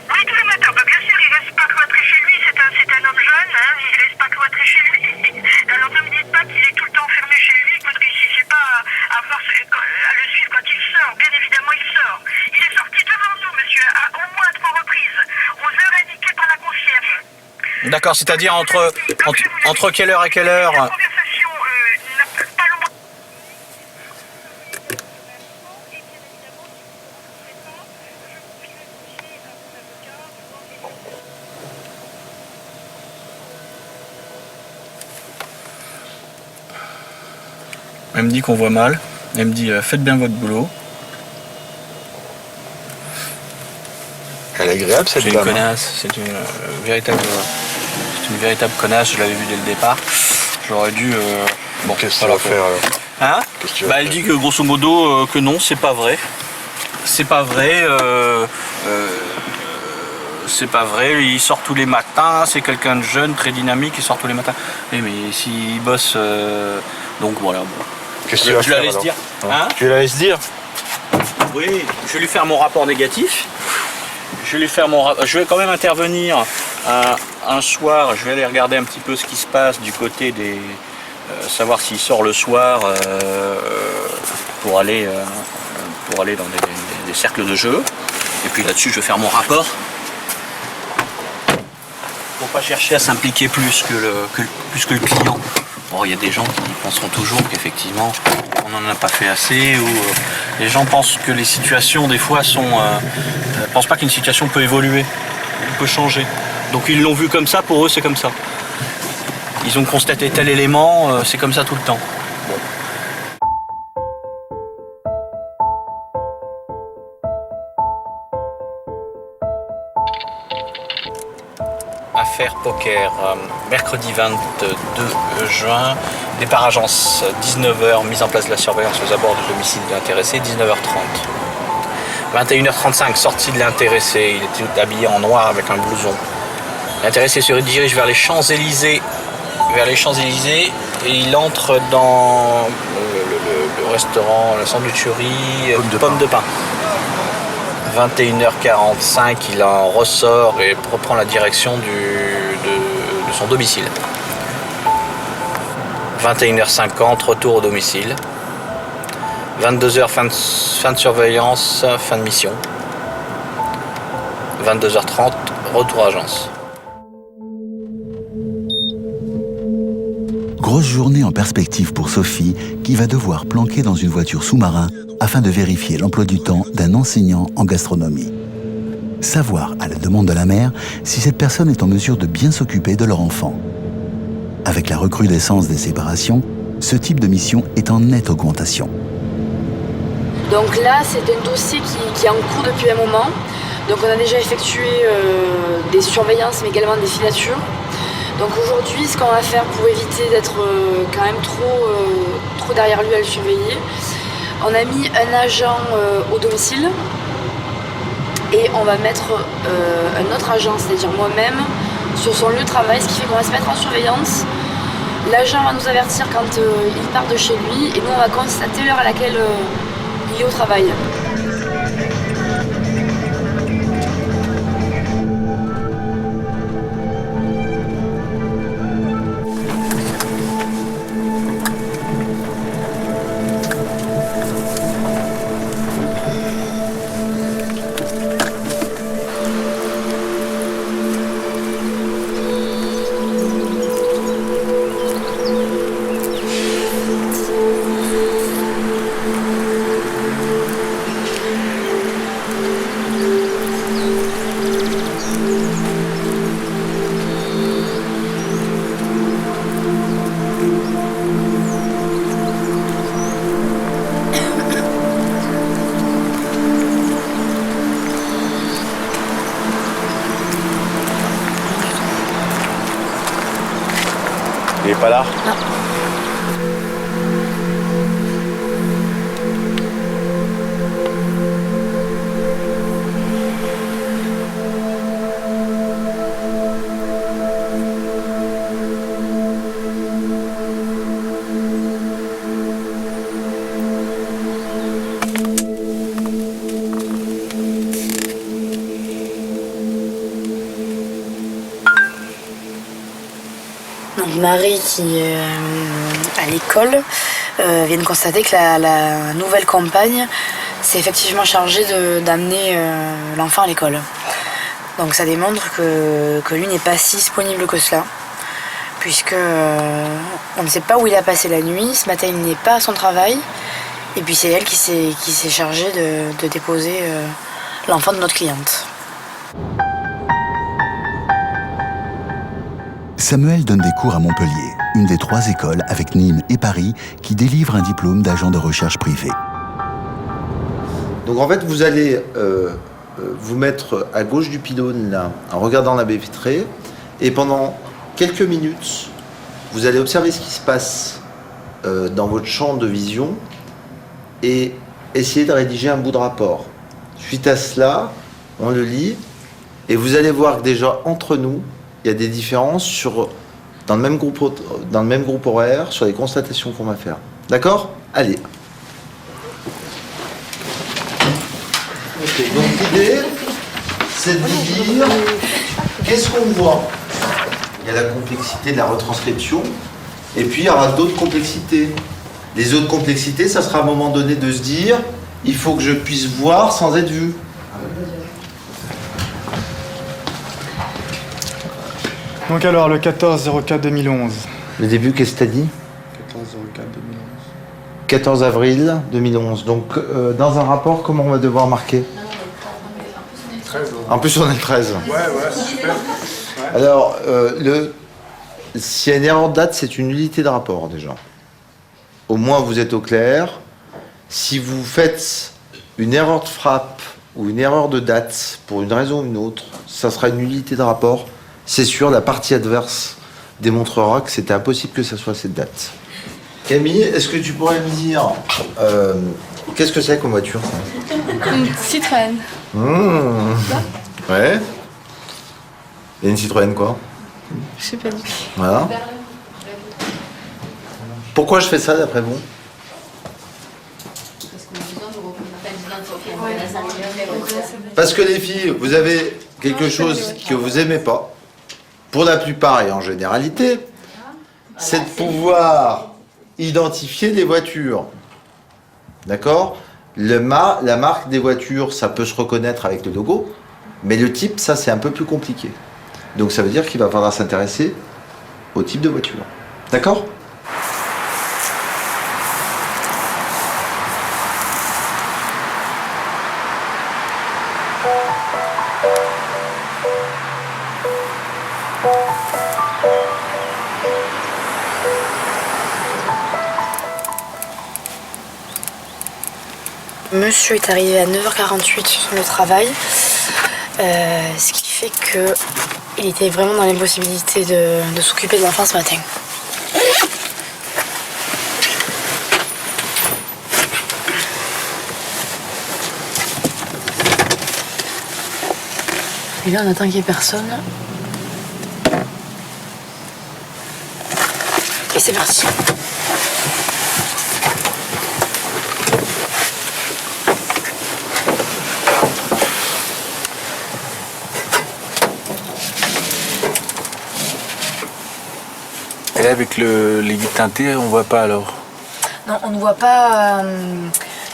Oui, tous les matins. Bien sûr, il reste pas cloîtré chez lui. C'est un homme jeune, hein, il reste pas cloîtré chez lui. Alors ne me dites pas qu'il est tout le temps enfermé chez lui, parce que j'ai pas à le suivre quand il sort. Bien évidemment, il sort. Il est sorti devant nous, monsieur, au moins 3 reprises, aux heures indiquées par la concierge. D'accord, c'est-à-dire entre quelle heure et quelle heure? La conversation n'a pas longtemps. Elle me dit qu'on voit mal. Elle me dit faites bien votre boulot. Elle est agréable cette dame. C'est une connasse, c'est une véritable connasse, je l'avais vu dès le départ. J'aurais dû... Bon, qu'est-ce que tu vas faire alors? Hein? Elle dit que grosso modo que non, c'est pas vrai. C'est pas vrai. C'est pas vrai, il sort tous les matins, c'est quelqu'un de jeune, très dynamique, il sort tous les matins. Oui, mais s'il bosse... donc voilà. Bon. Qu'est-ce que tu vas faire, la laisse dire. Hein? Tu la laisses dire? Oui, je vais lui faire mon rapport négatif. Je vais quand même intervenir un soir, je vais aller regarder un petit peu ce qui se passe du côté des... savoir s'il sort le soir pour aller dans des cercles de jeu. Et puis là-dessus, je vais faire mon rapport. Pour pas chercher à s'impliquer plus que le client. Bon, il y a des gens qui penseront toujours qu'effectivement on n'en a pas fait assez, ou les gens pensent que les situations des fois pensent pas qu'une situation peut évoluer, peut changer. Donc ils l'ont vu comme ça, pour eux c'est comme ça. Ils ont constaté tel élément, c'est comme ça tout le temps. Bon. Affaire poker, mercredi 22 juin, départ agence 19h, mise en place de la surveillance aux abords du domicile de l'intéressé, 19h30. 21h35, sortie de l'intéressé. Il était habillé en noir avec un blouson. L'intéressé se dirige vers les Champs-Élysées. Et il entre dans le restaurant, la sandwicherie Pomme de Pain. 21h45, il en ressort et reprend la direction de son domicile. 21h50, retour au domicile. 22h, fin de surveillance, fin de mission. 22h30, retour à agence. Grosse journée en perspective pour Sophie, qui va devoir planquer dans une voiture sous-marin afin de vérifier l'emploi du temps d'un enseignant en gastronomie. Savoir, à la demande de la mère, si cette personne est en mesure de bien s'occuper de leur enfant. Avec la recrudescence des séparations, ce type de mission est en nette augmentation. Donc là, c'est un dossier qui est en cours depuis un moment. Donc on a déjà effectué des surveillances, mais également des filatures. Donc aujourd'hui, ce qu'on va faire pour éviter d'être quand même trop derrière lui à le surveiller, on a mis un agent au domicile et on va mettre un autre agent, c'est-à-dire moi-même, sur son lieu de travail, ce qui fait qu'on va se mettre en surveillance. L'agent va nous avertir quand il part de chez lui et nous on va constater l'heure à laquelle il est au travail. Il est pas là? Non. Donc Marie qui est à l'école vient de constater que la nouvelle compagne s'est effectivement chargée d'amener l'enfant à l'école. Donc ça démontre que lui n'est pas si disponible que cela, puisque on ne sait pas où il a passé la nuit. Ce matin il n'est pas à son travail, et puis c'est elle qui s'est chargée de déposer l'enfant de notre cliente. Samuel donne des cours à Montpellier, une des 3 écoles avec Nîmes et Paris qui délivrent un diplôme d'agent de recherche privé. Donc en fait, vous allez vous mettre à gauche du pylône, là, en regardant la baie vitrée, et pendant quelques minutes, vous allez observer ce qui se passe dans votre champ de vision et essayer de rédiger un bout de rapport. Suite à cela, on le lit, et vous allez voir que déjà, entre nous, il y a des différences dans le même groupe horaire sur les constatations qu'on va faire. D'accord ? Allez. Ok, donc l'idée, c'est de dire qu'est-ce qu'on voit. Il y a la complexité de la retranscription, et puis il y aura d'autres complexités. Les autres complexités, ça sera à un moment donné de se dire, il faut que je puisse voir sans être vu. Donc alors, le 14-04-2011. Le début, qu'est-ce que t'as dit ? 14-04-2011. 14 avril 2011. Donc, dans un rapport, comment on va devoir marquer ? 13. En plus, on est le 13. Ouais, super. Ouais. Alors, s'il y a une erreur de date, c'est une nullité de rapport, déjà. Au moins, vous êtes au clair. Si vous faites une erreur de frappe ou une erreur de date, pour une raison ou une autre, ça sera une nullité de rapport. C'est sûr, la partie adverse démontrera que c'était impossible que ça soit cette date. Camille, est-ce que tu pourrais me dire Qu'est-ce que c'est comme voiture, ça? Une Citroën. Ouais. Et une Citroën quoi? Je sais pas du tout. Voilà. Pourquoi je fais ça d'après vous? Parce que les filles, vous avez quelque chose que vous aimez pas, pour la plupart et en généralité, c'est de pouvoir identifier les voitures. D'accord? La marque des voitures, ça peut se reconnaître avec le logo, mais le type, ça c'est un peu plus compliqué. Donc ça veut dire qu'il va falloir s'intéresser au type de voiture. D'accord? Monsieur est arrivé à 9h48 sur le travail, ce qui fait qu'il était vraiment dans l'impossibilité de s'occuper de l'enfant ce matin. Et là on attend qu'il n'y ait personne. Et c'est parti. Et là, avec les vitres teintées, on voit pas alors? Non, on ne voit pas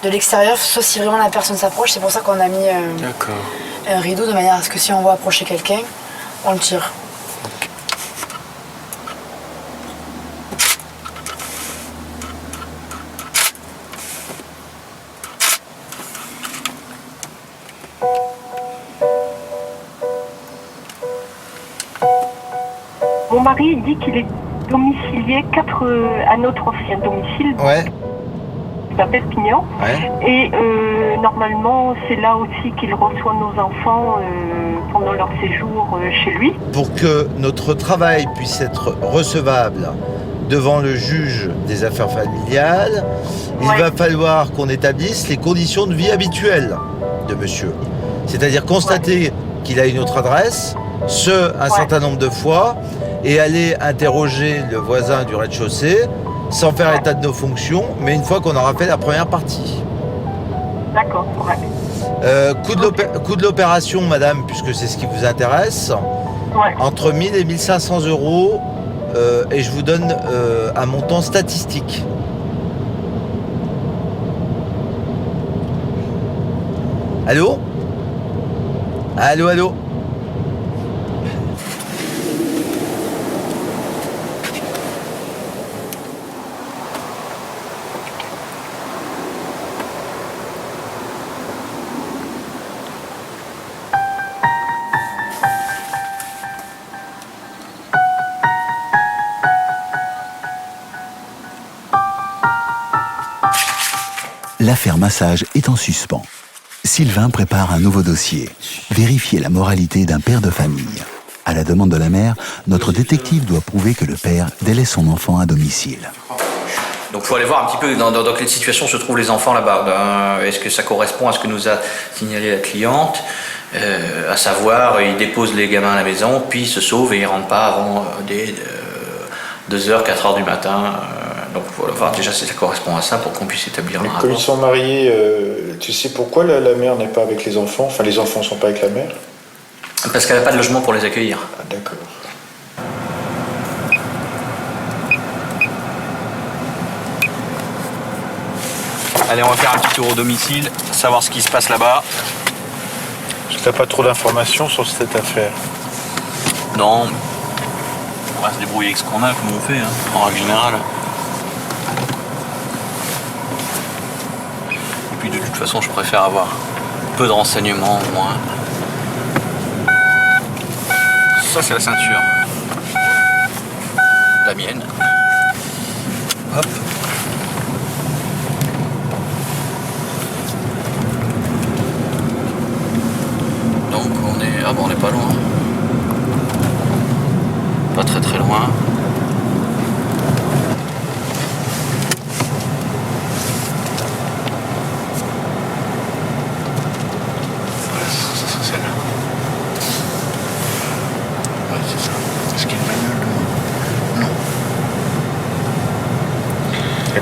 de l'extérieur, sauf si vraiment la personne s'approche. C'est pour ça qu'on a mis un rideau de manière à ce que si on voit approcher quelqu'un, on le tire. Mon mari dit qu'il est domicilié à notre ancien domicile. Ouais. À Perpignan. Ouais. Et normalement, c'est là aussi qu'il reçoit nos enfants pendant leur séjour chez lui. Pour que notre travail puisse être recevable devant le juge des affaires familiales, il va falloir qu'on établisse les conditions de vie habituelles de monsieur. C'est-à-dire constater qu'il a une autre adresse, un certain nombre de fois, et aller interroger le voisin du rez-de-chaussée sans faire état de nos fonctions, mais une fois qu'on aura fait la première partie. D'accord, ouais. Coût de l'opération, madame, puisque c'est ce qui vous intéresse, entre 1000 et 1500 euros, et je vous donne un montant statistique. Allô? Allô, allô? L'affaire massage est en suspens. Sylvain prépare un nouveau dossier. Vérifier la moralité d'un père de famille. À la demande de la mère, notre détective doit prouver que le père délaisse son enfant à domicile. Donc il faut aller voir un petit peu dans quelle situation se trouvent les enfants là-bas. Est-ce que ça correspond à ce que nous a signalé la cliente, à savoir, ils déposent les gamins à la maison, puis ils se sauvent et ils ne rentrent pas avant 2h, 4h du matin. Donc voilà, enfin, déjà ça correspond à ça pour qu'on puisse établir un rapport. Comme ils sont mariés, tu sais pourquoi la mère n'est pas avec les enfants? Enfin, les enfants ne sont pas avec la mère? Parce qu'elle n'a pas de logement pour les accueillir. Ah, d'accord. Allez, on va faire un petit tour au domicile, savoir ce qui se passe là-bas. Tu n'as pas trop d'informations sur cette affaire? Non. On va se débrouiller avec ce qu'on a, comme on fait, en règle générale. Et puis de toute façon, je préfère avoir peu de renseignements au moins. Ça, c'est la ceinture. La mienne. Hop. Donc on est... Ah bon, on n'est pas loin. Pas très très loin.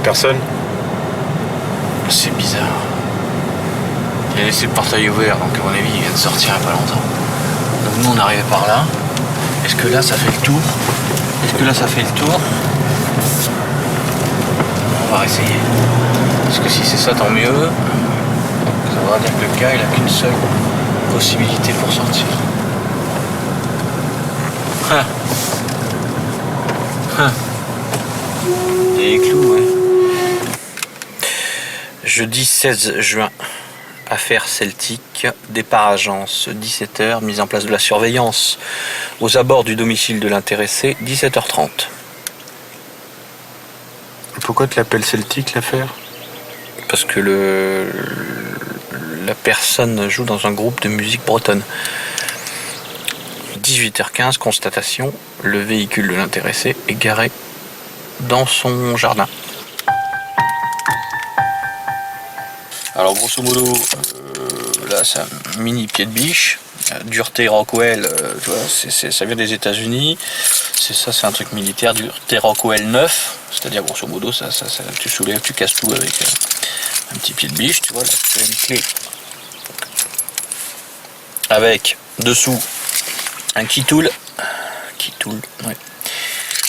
personne? C'est bizarre. Il a laissé le portail ouvert, donc à mon avis il vient de sortir il n'y a pas longtemps. Donc nous on arrivait par là. Est-ce que là ça fait le tour? Est-ce que là ça fait le tour? On va essayer. Parce que si c'est ça, tant mieux. Ça voudra dire que le gars il a qu'une seule possibilité pour sortir. Ah. Ah. Et les clous, ouais. Jeudi 16 juin. Affaire celtique, départ agence 17h, mise en place de la surveillance aux abords du domicile de l'intéressé 17h30. Pourquoi tu l'appelles celtique l'affaire? Parce que la personne joue dans un groupe de musique bretonne. 18h15, constatation, le véhicule de l'intéressé est garé dans son jardin. Alors grosso modo, là c'est un mini pied de biche, dureté Rockwell, tu vois, ça vient des États-Unis. C'est un truc militaire, dureté Rockwell 9, c'est-à-dire grosso modo, tu soulèves, tu casses tout avec un petit pied de biche, tu vois, là tu as une clé avec dessous un key tool, ouais.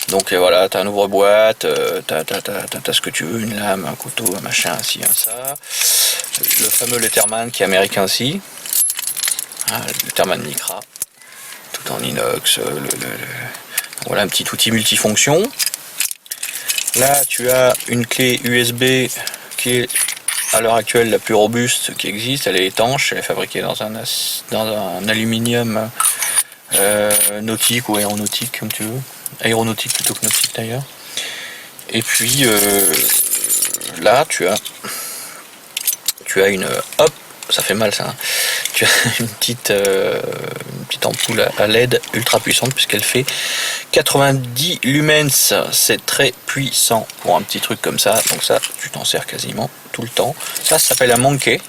Donc voilà, t'as un ouvre-boîte, t'as ce que tu veux, une lame, un couteau, un machin, un ci, un ça. Le fameux Letterman qui est américain aussi. Ah, le Letterman Micra. Tout en inox. Voilà un petit outil multifonction. Là tu as une clé USB qui est à l'heure actuelle la plus robuste qui existe. Elle est étanche, elle est fabriquée dans un aluminium nautique ou aéronautique comme tu veux. Aéronautique plutôt que nautique d'ailleurs. Et puis là tu as une hop, ça fait mal ça, hein. Tu as une petite ampoule à LED ultra puissante puisqu'elle fait 90 lumens, c'est très puissant pour un petit truc comme ça. Donc ça tu t'en sers quasiment tout le temps. Ça s'appelle un Monkey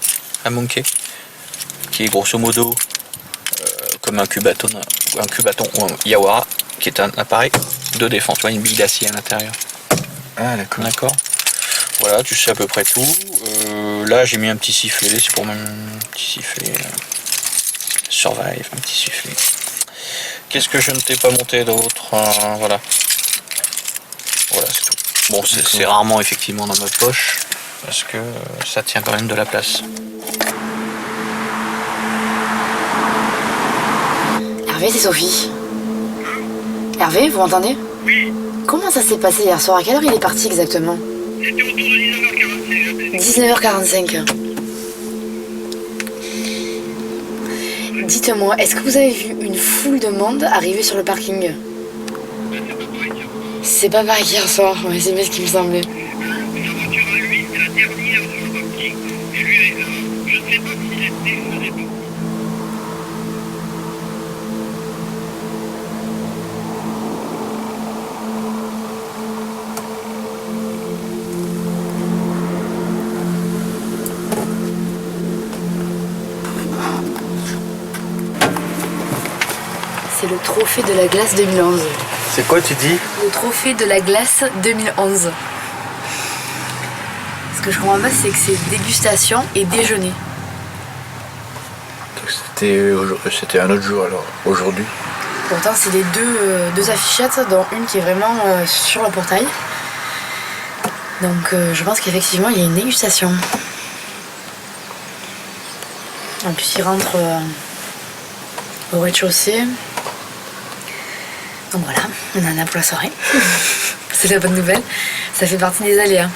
qui est grosso modo comme un cubaton ou un Yawara, qui est un appareil de défense, une bille d'acier à l'intérieur. Ah d'accord. Voilà, tu sais à peu près tout. Là j'ai mis un petit sifflet, c'est pour même un petit sifflet Survive, un petit sifflet. Qu'est-ce que je ne t'ai pas monté d'autre? Voilà c'est tout. Bon, c'est rarement effectivement dans ma poche parce que ça tient quand même de la place. Hervé, c'est Sophie. Hervé, vous m'entendez? Oui. Comment ça s'est passé hier soir? À quelle heure il est parti exactement? C'était autour de 19h45. Dites-moi, est-ce que vous avez vu une foule de monde arriver sur le parking? C'est pas pareil qu'hier soir, ouais, c'est bien ce qui me semblait. La voiture à lui, c'est la dernière sur le parking. Et lui, je ne sais pas s'il était, je ne sais pas. C'est le trophée de la glace 2011. C'est quoi tu dis? Le trophée de la glace 2011. Ce que je comprends pas, c'est que c'est dégustation et déjeuner. C'était un autre jour alors, aujourd'hui. Pourtant, c'est les deux affichettes, dont une qui est vraiment sur le portail. Donc, je pense qu'effectivement, il y a une dégustation. En plus, il rentre au rez-de-chaussée. Donc voilà, on en a pour la soirée. C'est la bonne nouvelle. Ça fait partie des aléas.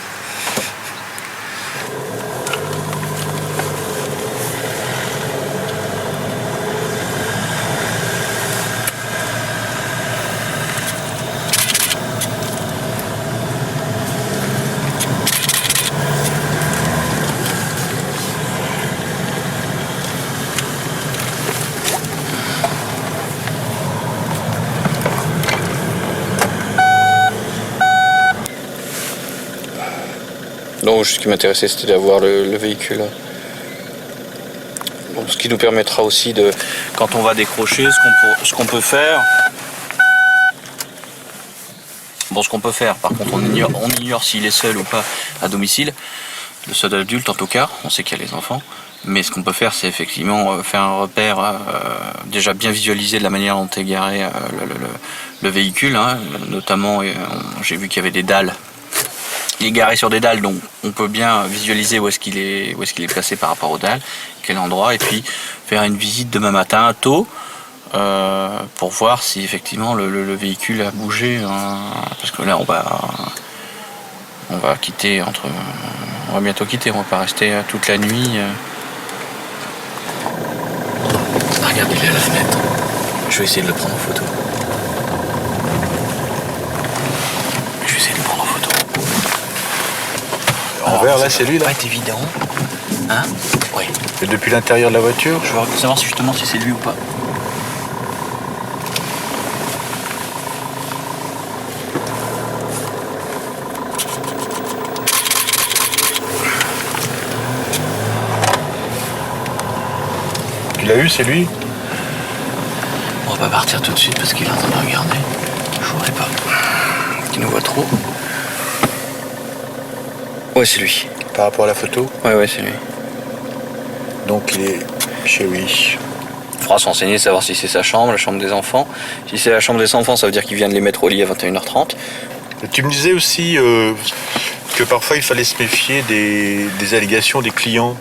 Donc ce qui m'intéressait c'était d'avoir le véhicule. Bon, ce qui nous permettra aussi de, quand on va décrocher, ce qu'on peut faire, Bon, ce qu'on peut faire, par contre, on ignore s'il est seul ou pas à domicile. Le seul adulte, en tout cas, on sait qu'il y a les enfants. Mais ce qu'on peut faire, c'est effectivement faire un repère, déjà bien visualiser de la manière dont est garé le véhicule. Hein. Notamment, j'ai vu qu'il y avait des dalles. Il est garé sur des dalles, donc on peut bien visualiser où est-ce qu'il est placé par rapport aux dalles, quel endroit, et puis faire une visite demain matin tôt, pour voir si effectivement le véhicule a bougé, hein, parce que là on va quitter on va bientôt quitter, on va pas rester toute la nuit. Regardez, il est à la fenêtre. Je vais essayer de le prendre en photo. Je vais essayer de le prendre en photo. En vert là, c'est lui là. Ça va être évident. Hein? Oui. Et depuis l'intérieur de la voiture. Je vais savoir justement si c'est lui ou pas. Tu l'as eu, c'est lui? On va pas partir tout de suite parce qu'il est en train de regarder. Je voudrais pas qu'il nous voit trop. Ouais, c'est lui. Par rapport à la photo? Ouais, c'est lui. Donc il est chez lui. Il faudra s'enseigner, savoir si c'est sa chambre, la chambre des enfants. Si c'est la chambre des enfants, ça veut dire qu'il vient de les mettre au lit à 21h30. Et tu me disais aussi que parfois il fallait se méfier des allégations des clients,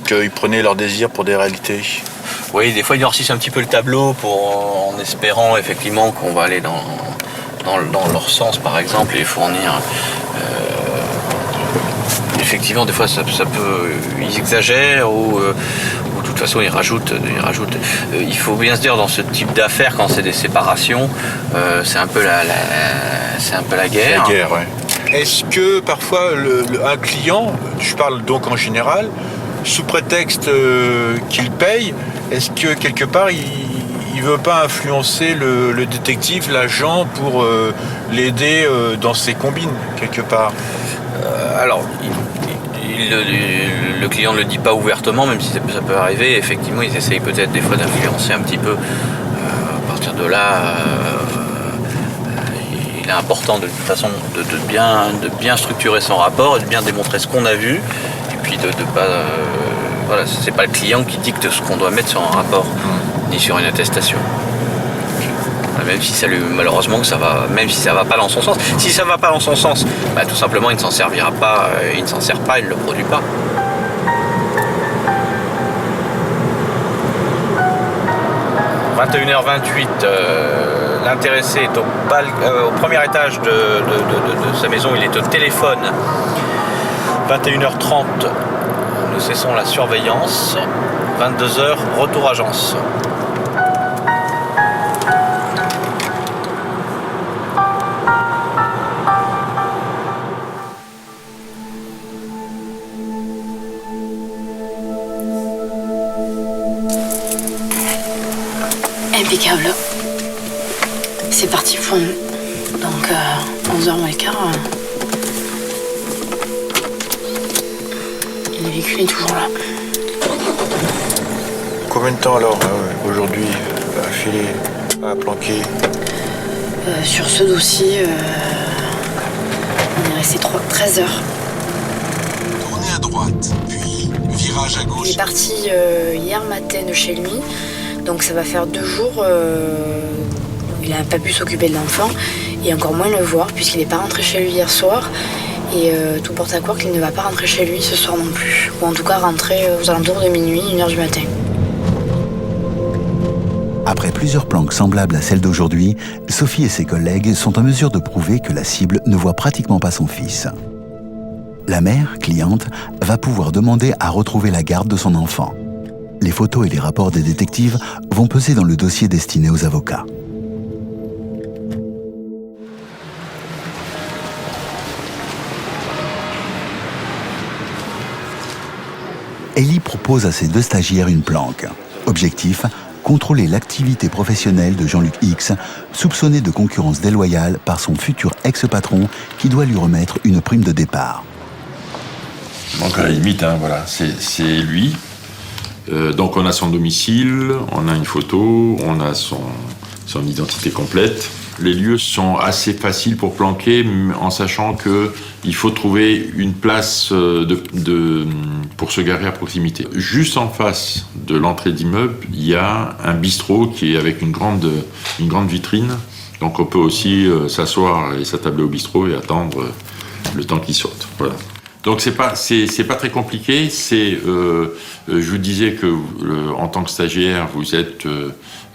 qu'ils prenaient leur désir pour des réalités. Oui, des fois ils noircissent un petit peu le tableau en espérant effectivement qu'on va aller dans leur sens par exemple et fournir. Effectivement, des fois ça peut. Ils exagèrent ou de toute façon ils rajoutent. Il faut bien se dire dans ce type d'affaires, quand c'est des séparations, c'est un peu la guerre. La guerre, ouais. Est-ce que parfois un client, je parle donc en général, sous prétexte qu'il paye, est-ce que quelque part il veut pas influencer le détective, l'agent pour l'aider dans ses combines quelque part? Alors, le client ne le dit pas ouvertement, même si ça peut arriver. Effectivement, ils essayent peut-être des fois d'influencer un petit peu. À partir de là, il est important de toute façon de bien structurer son rapport et de bien démontrer ce qu'on a vu. Et puis de pas... voilà, c'est pas le client qui dicte ce qu'on doit mettre sur un rapport, ni sur une attestation. Même si malheureusement que ça va, même si ça va pas dans son sens. Si ça va pas dans son sens, tout simplement il ne s'en servira pas, il ne s'en sert pas, il ne le produit pas. « 21h28, l'intéressé est au premier étage de sa maison, il est au téléphone. 21h30, nous cessons la surveillance. 22h, retour agence. Impeccable. C'est parti pour nous. Donc 11h moins le quart. Le véhicule est toujours là. Combien de temps alors aujourd'hui à filer, à planquer? Sur ce dossier, on est resté 13 heures. Tournez à droite, puis virage à gauche. Il est parti hier matin de chez lui. Donc ça va faire 2 jours, il n'a pas pu s'occuper de l'enfant et encore moins le voir puisqu'il n'est pas rentré chez lui hier soir et tout porte à croire qu'il ne va pas rentrer chez lui ce soir non plus, ou en tout cas rentrer aux alentours de minuit, 1h du matin. Après plusieurs planques semblables à celles d'aujourd'hui, Sophie et ses collègues sont en mesure de prouver que la cible ne voit pratiquement pas son fils. La mère, cliente, va pouvoir demander à retrouver la garde de son enfant. Les photos et les rapports des détectives vont peser dans le dossier destiné aux avocats. Ellie propose à ses 2 stagiaires une planque. Objectif, contrôler l'activité professionnelle de Jean-Luc X, soupçonné de concurrence déloyale par son futur ex-patron qui doit lui remettre une prime de départ. Donc à la limite, voilà, c'est lui. Donc on a son domicile, on a une photo, on a son identité complète. Les lieux sont assez faciles pour planquer, en sachant qu'il faut trouver une place pour se garer à proximité. Juste en face de l'entrée d'immeuble, il y a un bistrot qui est avec une grande vitrine. Donc on peut aussi s'asseoir et s'attabler au bistrot et attendre le temps qu'il sorte. Voilà. Donc c'est pas très compliqué. Je vous disais que en tant que stagiaire, vous êtes,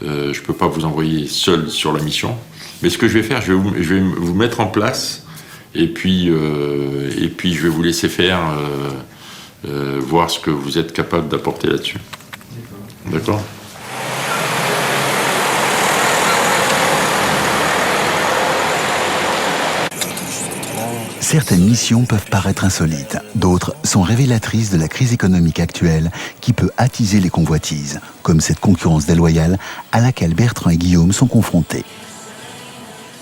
je peux pas vous envoyer seul sur la mission. Mais ce que je vais faire, je vais vous mettre en place et puis je vais vous laisser faire, voir ce que vous êtes capable d'apporter là-dessus. D'accord ? Certaines missions peuvent paraître insolites, d'autres sont révélatrices de la crise économique actuelle qui peut attiser les convoitises, comme cette concurrence déloyale à laquelle Bertrand et Guillaume sont confrontés.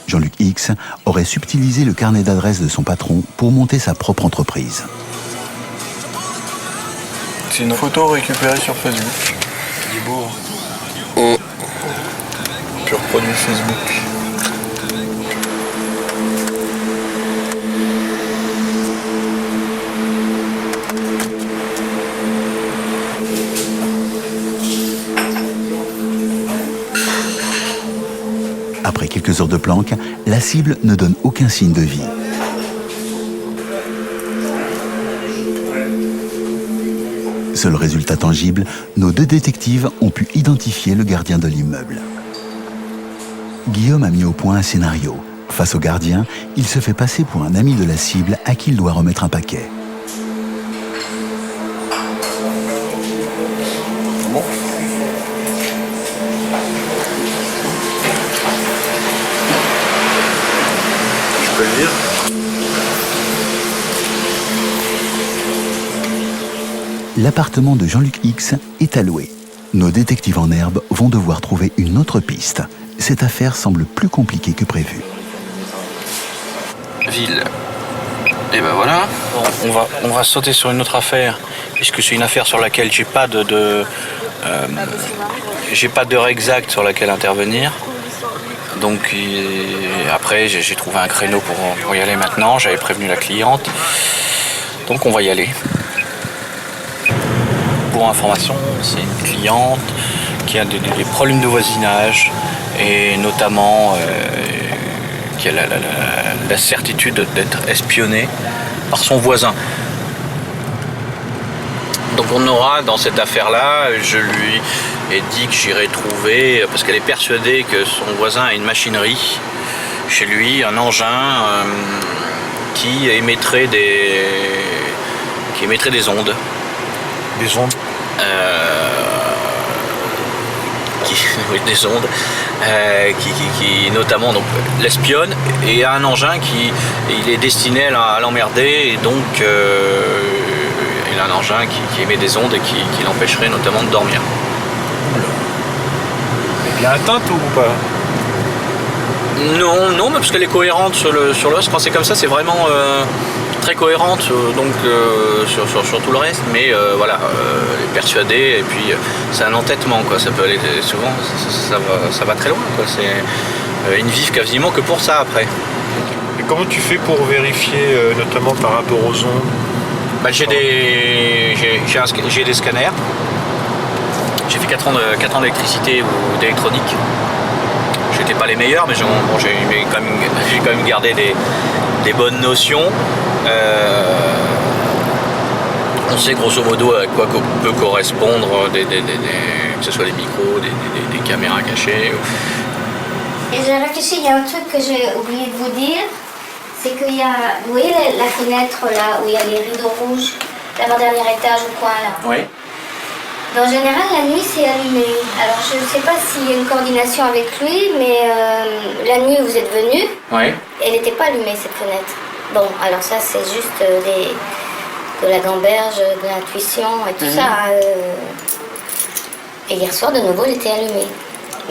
Jean-Luc X aurait subtilisé le carnet d'adresses de son patron pour monter sa propre entreprise. C'est une photo récupérée sur Facebook. Libourg. Pur produit Facebook. Après quelques heures de planque, la cible ne donne aucun signe de vie. Seul résultat tangible, nos deux détectives ont pu identifier le gardien de l'immeuble. Guillaume a mis au point un scénario. Face au gardien, il se fait passer pour un ami de la cible à qui il doit remettre un paquet. Je peux le dire. L'appartement de Jean-Luc X est alloué. Nos détectives en herbe vont devoir trouver une autre piste. Cette affaire semble plus compliquée que prévu. Ville. Et ben voilà. Bon, on va sauter sur une autre affaire, puisque c'est une affaire sur laquelle j'ai pas d'heure exacte sur laquelle intervenir. Donc après j'ai trouvé un créneau pour y aller maintenant. J'avais prévenu la cliente. Donc on va y aller. Pour information, c'est une cliente qui a des problèmes de voisinage et notamment qui a la certitude d'être espionnée par son voisin. Donc on aura dans cette affaire-là, je lui ai dit que j'irai trouver, parce qu'elle est persuadée que son voisin a une machinerie chez lui, un engin qui émettrait des ondes. Des ondes oui, des ondes qui notamment donc l'espionne, et a un engin il est destiné à l'emmerder, et donc il a un engin qui émet des ondes et qui l'empêcherait notamment de dormir. Elle est bien atteinte ou pas? Non, mais parce qu'elle est cohérente sur l'os. Quand c'est comme ça, c'est vraiment très cohérente sur tout le reste. Mais voilà, elle est persuadée, et puis c'est un entêtement, quoi. Ça peut aller souvent, ça va très loin, quoi. C'est une vive quasiment que pour ça après. Et comment tu fais pour vérifier, notamment par rapport aux ondes? Bah, j'ai des scanners. J'ai fait 4 ans d'électricité ou d'électronique. J'étais pas les meilleurs, mais j'ai quand même gardé des bonnes notions. On sait grosso modo à quoi peut correspondre que ce soit des micros, des caméras cachées. Et j'ai réfléchi, il y a un truc que j'ai oublié de vous dire, c'est qu'il y a, vous voyez la fenêtre là où il y a les rideaux rouges, l'avant-dernier étage au coin là. Oui. En général, la nuit, c'est allumé. Alors, je ne sais pas s'il y a une coordination avec lui, mais la nuit où vous êtes venu, elle n'était pas allumée, cette fenêtre. Bon, alors ça, c'est juste de la gamberge, de l'intuition et tout ça. Et hier soir, de nouveau, elle était allumée.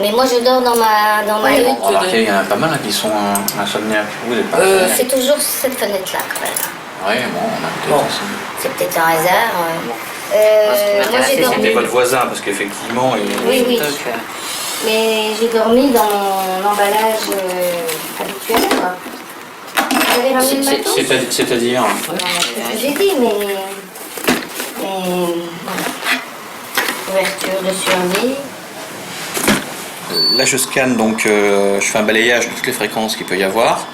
Mais moi, je dors dans ma hutte. Remarquez, il y en a pas mal qui sont insomniaques. Vous n'êtes pas c'est toujours cette fenêtre-là, quand même. Oui, bon, on a peut-être... C'est peut-être un hasard. Moi, c'était votre voisin, parce qu'effectivement... Oui. Mais j'ai dormi dans mon emballage habituel, quoi. Vous avez ramené le matos? C'est-à-dire J'ai dit, mais ouverture de survie. Là, je scanne, donc je fais un balayage de toutes les fréquences qu'il peut y avoir.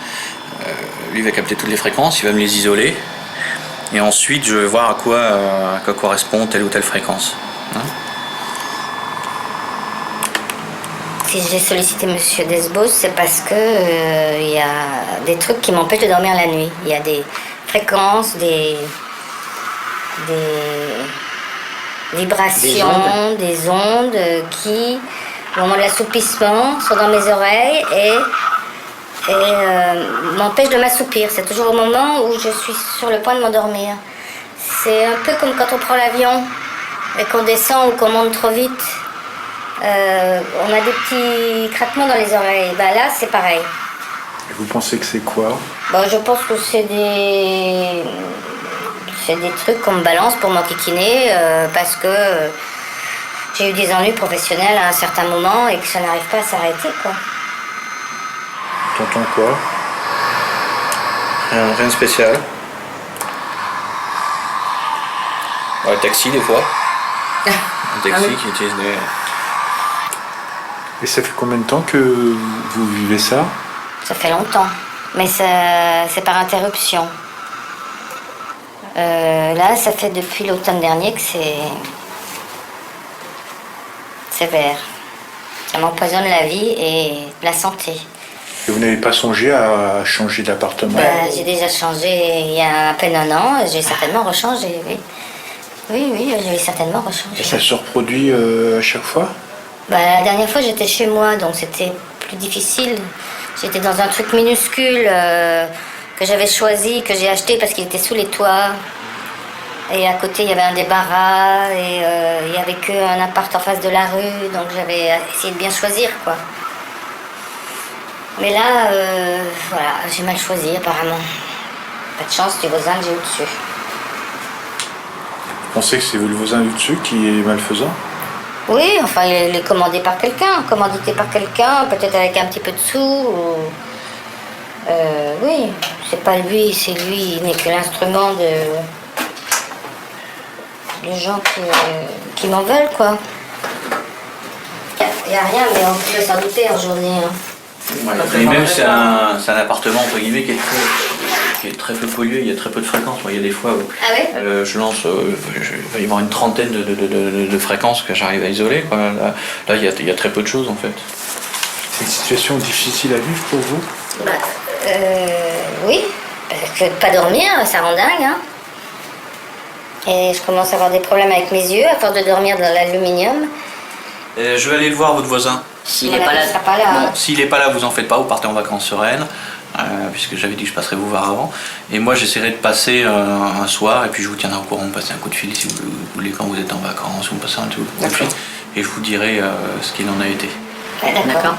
Lui va capter toutes les fréquences, il va me les isoler. Et ensuite, je vais voir à quoi correspond telle ou telle fréquence. Hein? Si j'ai sollicité Monsieur Desbos, c'est parce que y a des trucs qui m'empêchent de dormir la nuit. Il y a des fréquences, des vibrations, des ondes qui, au moment de l'assoupissement, sont dans mes oreilles et m'empêchent de m'assoupir. C'est toujours au moment où je suis sur le point de m'endormir. C'est un peu comme quand on prend l'avion et qu'on descend ou qu'on monte trop vite. On a des petits craquements dans les oreilles. Bah là, c'est pareil. Et vous pensez que c'est quoi? Bah, je pense que c'est des trucs qu'on me balance pour m'enquiquiner parce que j'ai eu des ennuis professionnels à un certain moment et que ça n'arrive pas à s'arrêter, quoi. T'entends quoi? Rien de spécial. Ouais, taxi des fois. Un taxi qui utilise des... Et ça fait combien de temps que vous vivez ça? Ça fait longtemps, mais c'est par interruption. Là, ça fait depuis l'automne dernier que c'est sévère. Ça m'empoisonne la vie et la santé. Et vous n'avez pas songé à changer d'appartement? J'ai déjà changé il y a à peine un an, j'ai certainement rechangé, oui. Oui, je vais certainement rechanger. Et ça se reproduit à chaque fois? La dernière fois, j'étais chez moi, donc c'était plus difficile. J'étais dans un truc minuscule que j'avais choisi, que j'ai acheté parce qu'il était sous les toits. Et à côté, il y avait un débarras, et il n'y avait qu'un appart en face de la rue, donc j'avais essayé de bien choisir, quoi. Mais là, voilà, j'ai mal choisi, apparemment. Pas de chance, du voisin que j'ai au-dessus. Vous pensez que c'est le voisin du dessus qui est malfaisant? Oui, enfin, il est commandé par quelqu'un, commandité par quelqu'un, peut-être avec un petit peu de sous. Ou... oui, c'est pas lui, c'est lui, il n'est que l'instrument de gens qui m'en veulent, quoi. Il n'y a rien, mais on peut s'en douter aujourd'hui. Et même c'est un appartement entre guillemets qui est très peu pollué, il y a très peu de fréquences. Moi, il y a des fois où je lance, il va y avoir une trentaine de fréquences que j'arrive à isoler, quoi. Là il y a très peu de choses en fait. C'est une situation difficile à vivre pour vous? Oui, parce que pas dormir, ça rend dingue. Hein. Et je commence à avoir des problèmes avec mes yeux à force de dormir dans l'aluminium. Je vais aller le voir, votre voisin. S'il n'est pas là. Non, s'il n'est pas là, vous en faites pas, vous partez en vacances sereines, puisque j'avais dit que je passerais vous voir avant. Et moi, j'essaierai de passer un soir, et puis je vous tiendrai au courant, vous passez un coup de fil si vous voulez, quand vous êtes en vacances, vous me passez un coup de fil, et je vous dirai ce qu'il en a été. Ouais, d'accord.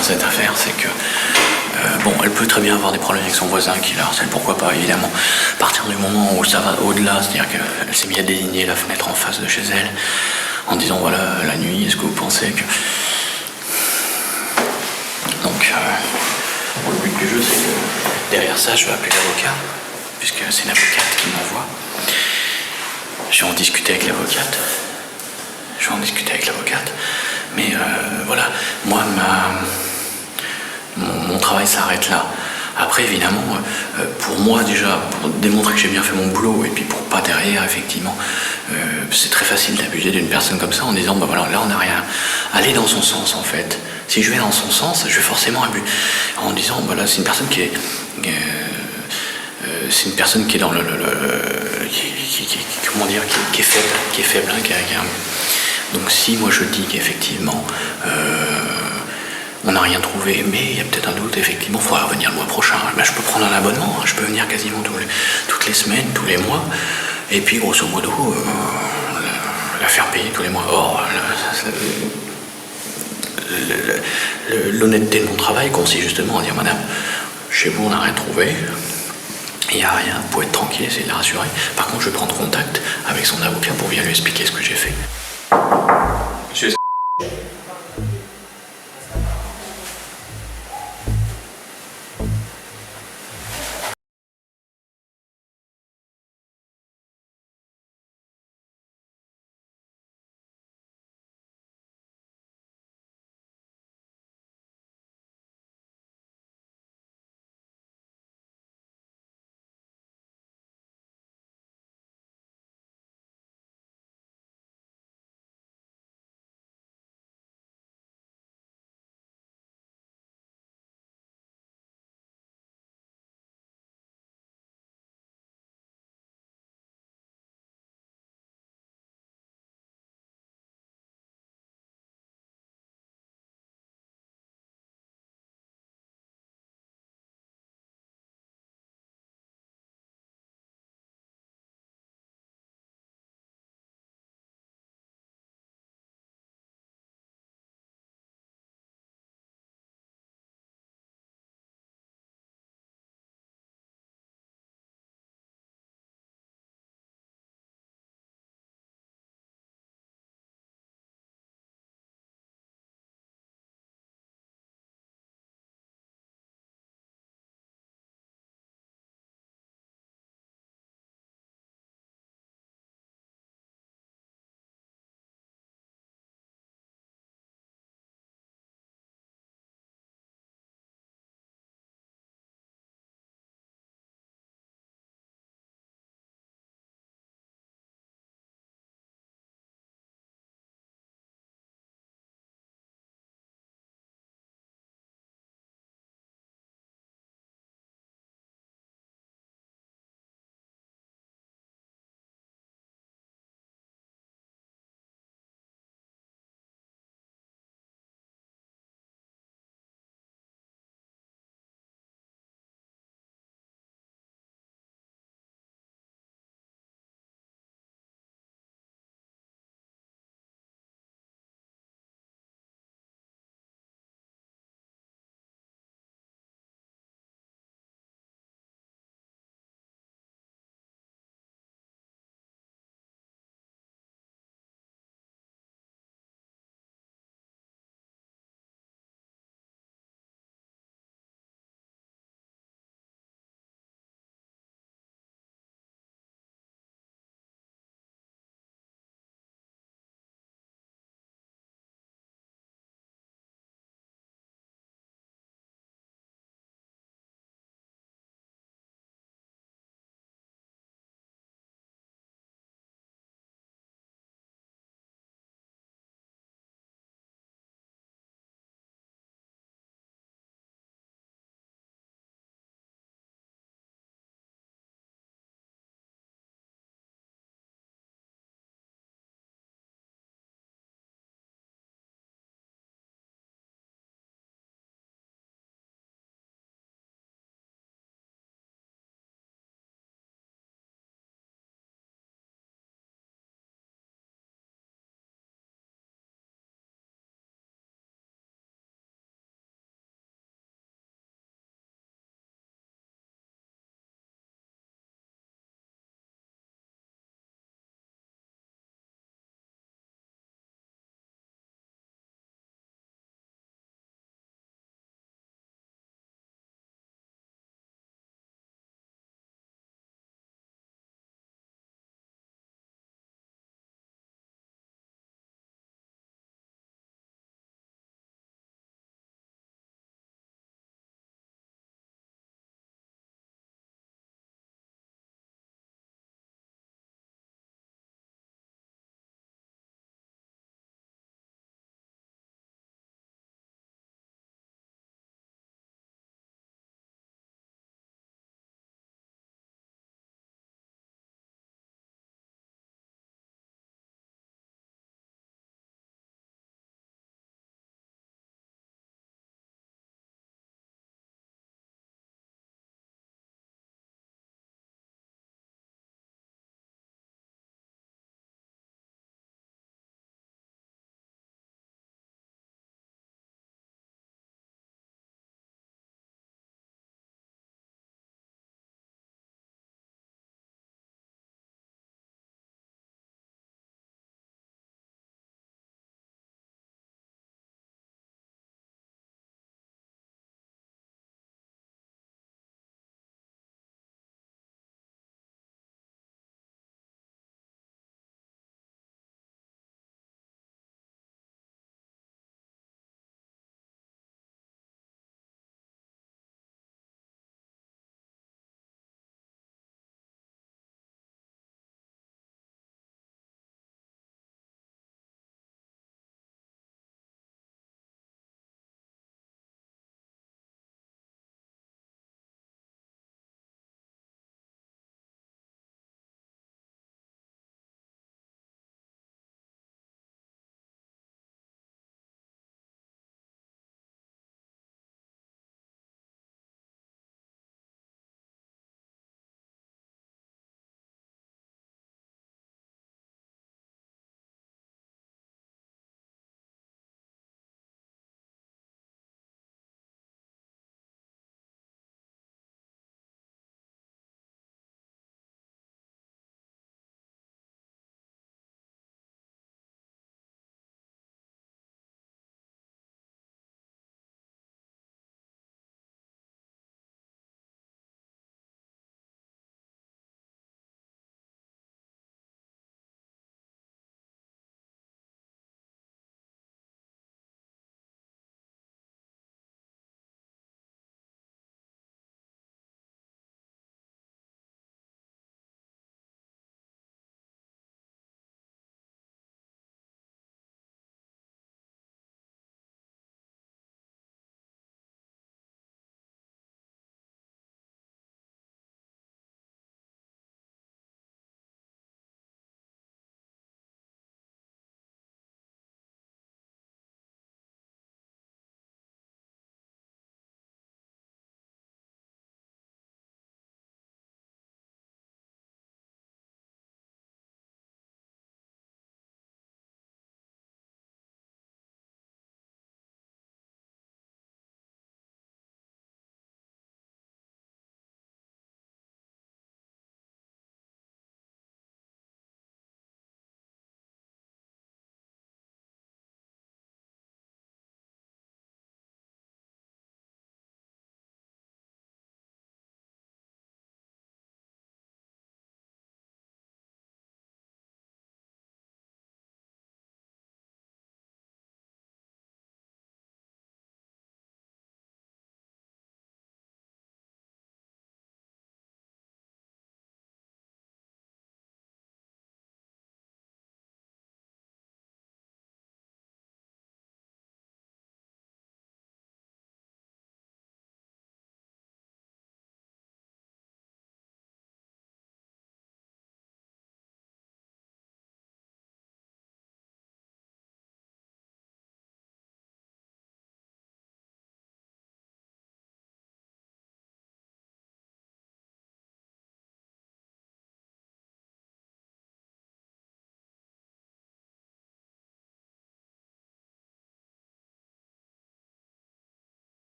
Cette affaire, c'est que bon, elle peut très bien avoir des problèmes avec son voisin qui la harcèle, pourquoi pas, évidemment. À partir du moment où ça va au-delà, c'est-à-dire qu'elle s'est mise à désigner la fenêtre en face de chez elle, en disant voilà, la nuit, est-ce que vous pensez que... Donc, le but du jeu, c'est que derrière ça, je vais appeler l'avocat, puisque c'est l'avocate qui m'envoie. Je vais en discuter avec l'avocate. Mais voilà, moi, mon travail s'arrête là. Après, évidemment, pour moi déjà, pour démontrer que j'ai bien fait mon boulot, et puis pour pas derrière, effectivement, c'est très facile d'abuser d'une personne comme ça en disant, bah voilà, là on n'a rien. Aller dans son sens, en fait. Si je vais dans son sens, je vais forcément abuser. En disant, bah là, c'est une personne qui est... c'est une personne qui est dans comment dire, qui est faible, hein, Donc si moi je dis qu'effectivement on n'a rien trouvé, mais il y a peut-être un doute, effectivement, il faudra revenir le mois prochain. Ben, je peux prendre un abonnement, je peux venir quasiment toutes les semaines, tous les mois, et puis grosso modo, la faire payer tous les mois. Or, l'honnêteté de mon travail consiste justement à dire, madame, chez vous on n'a rien trouvé, il n'y a rien, vous pouvez être tranquille, essayez de la rassurer. Par contre, je vais prendre contact avec son avocat pour bien lui expliquer ce que j'ai fait.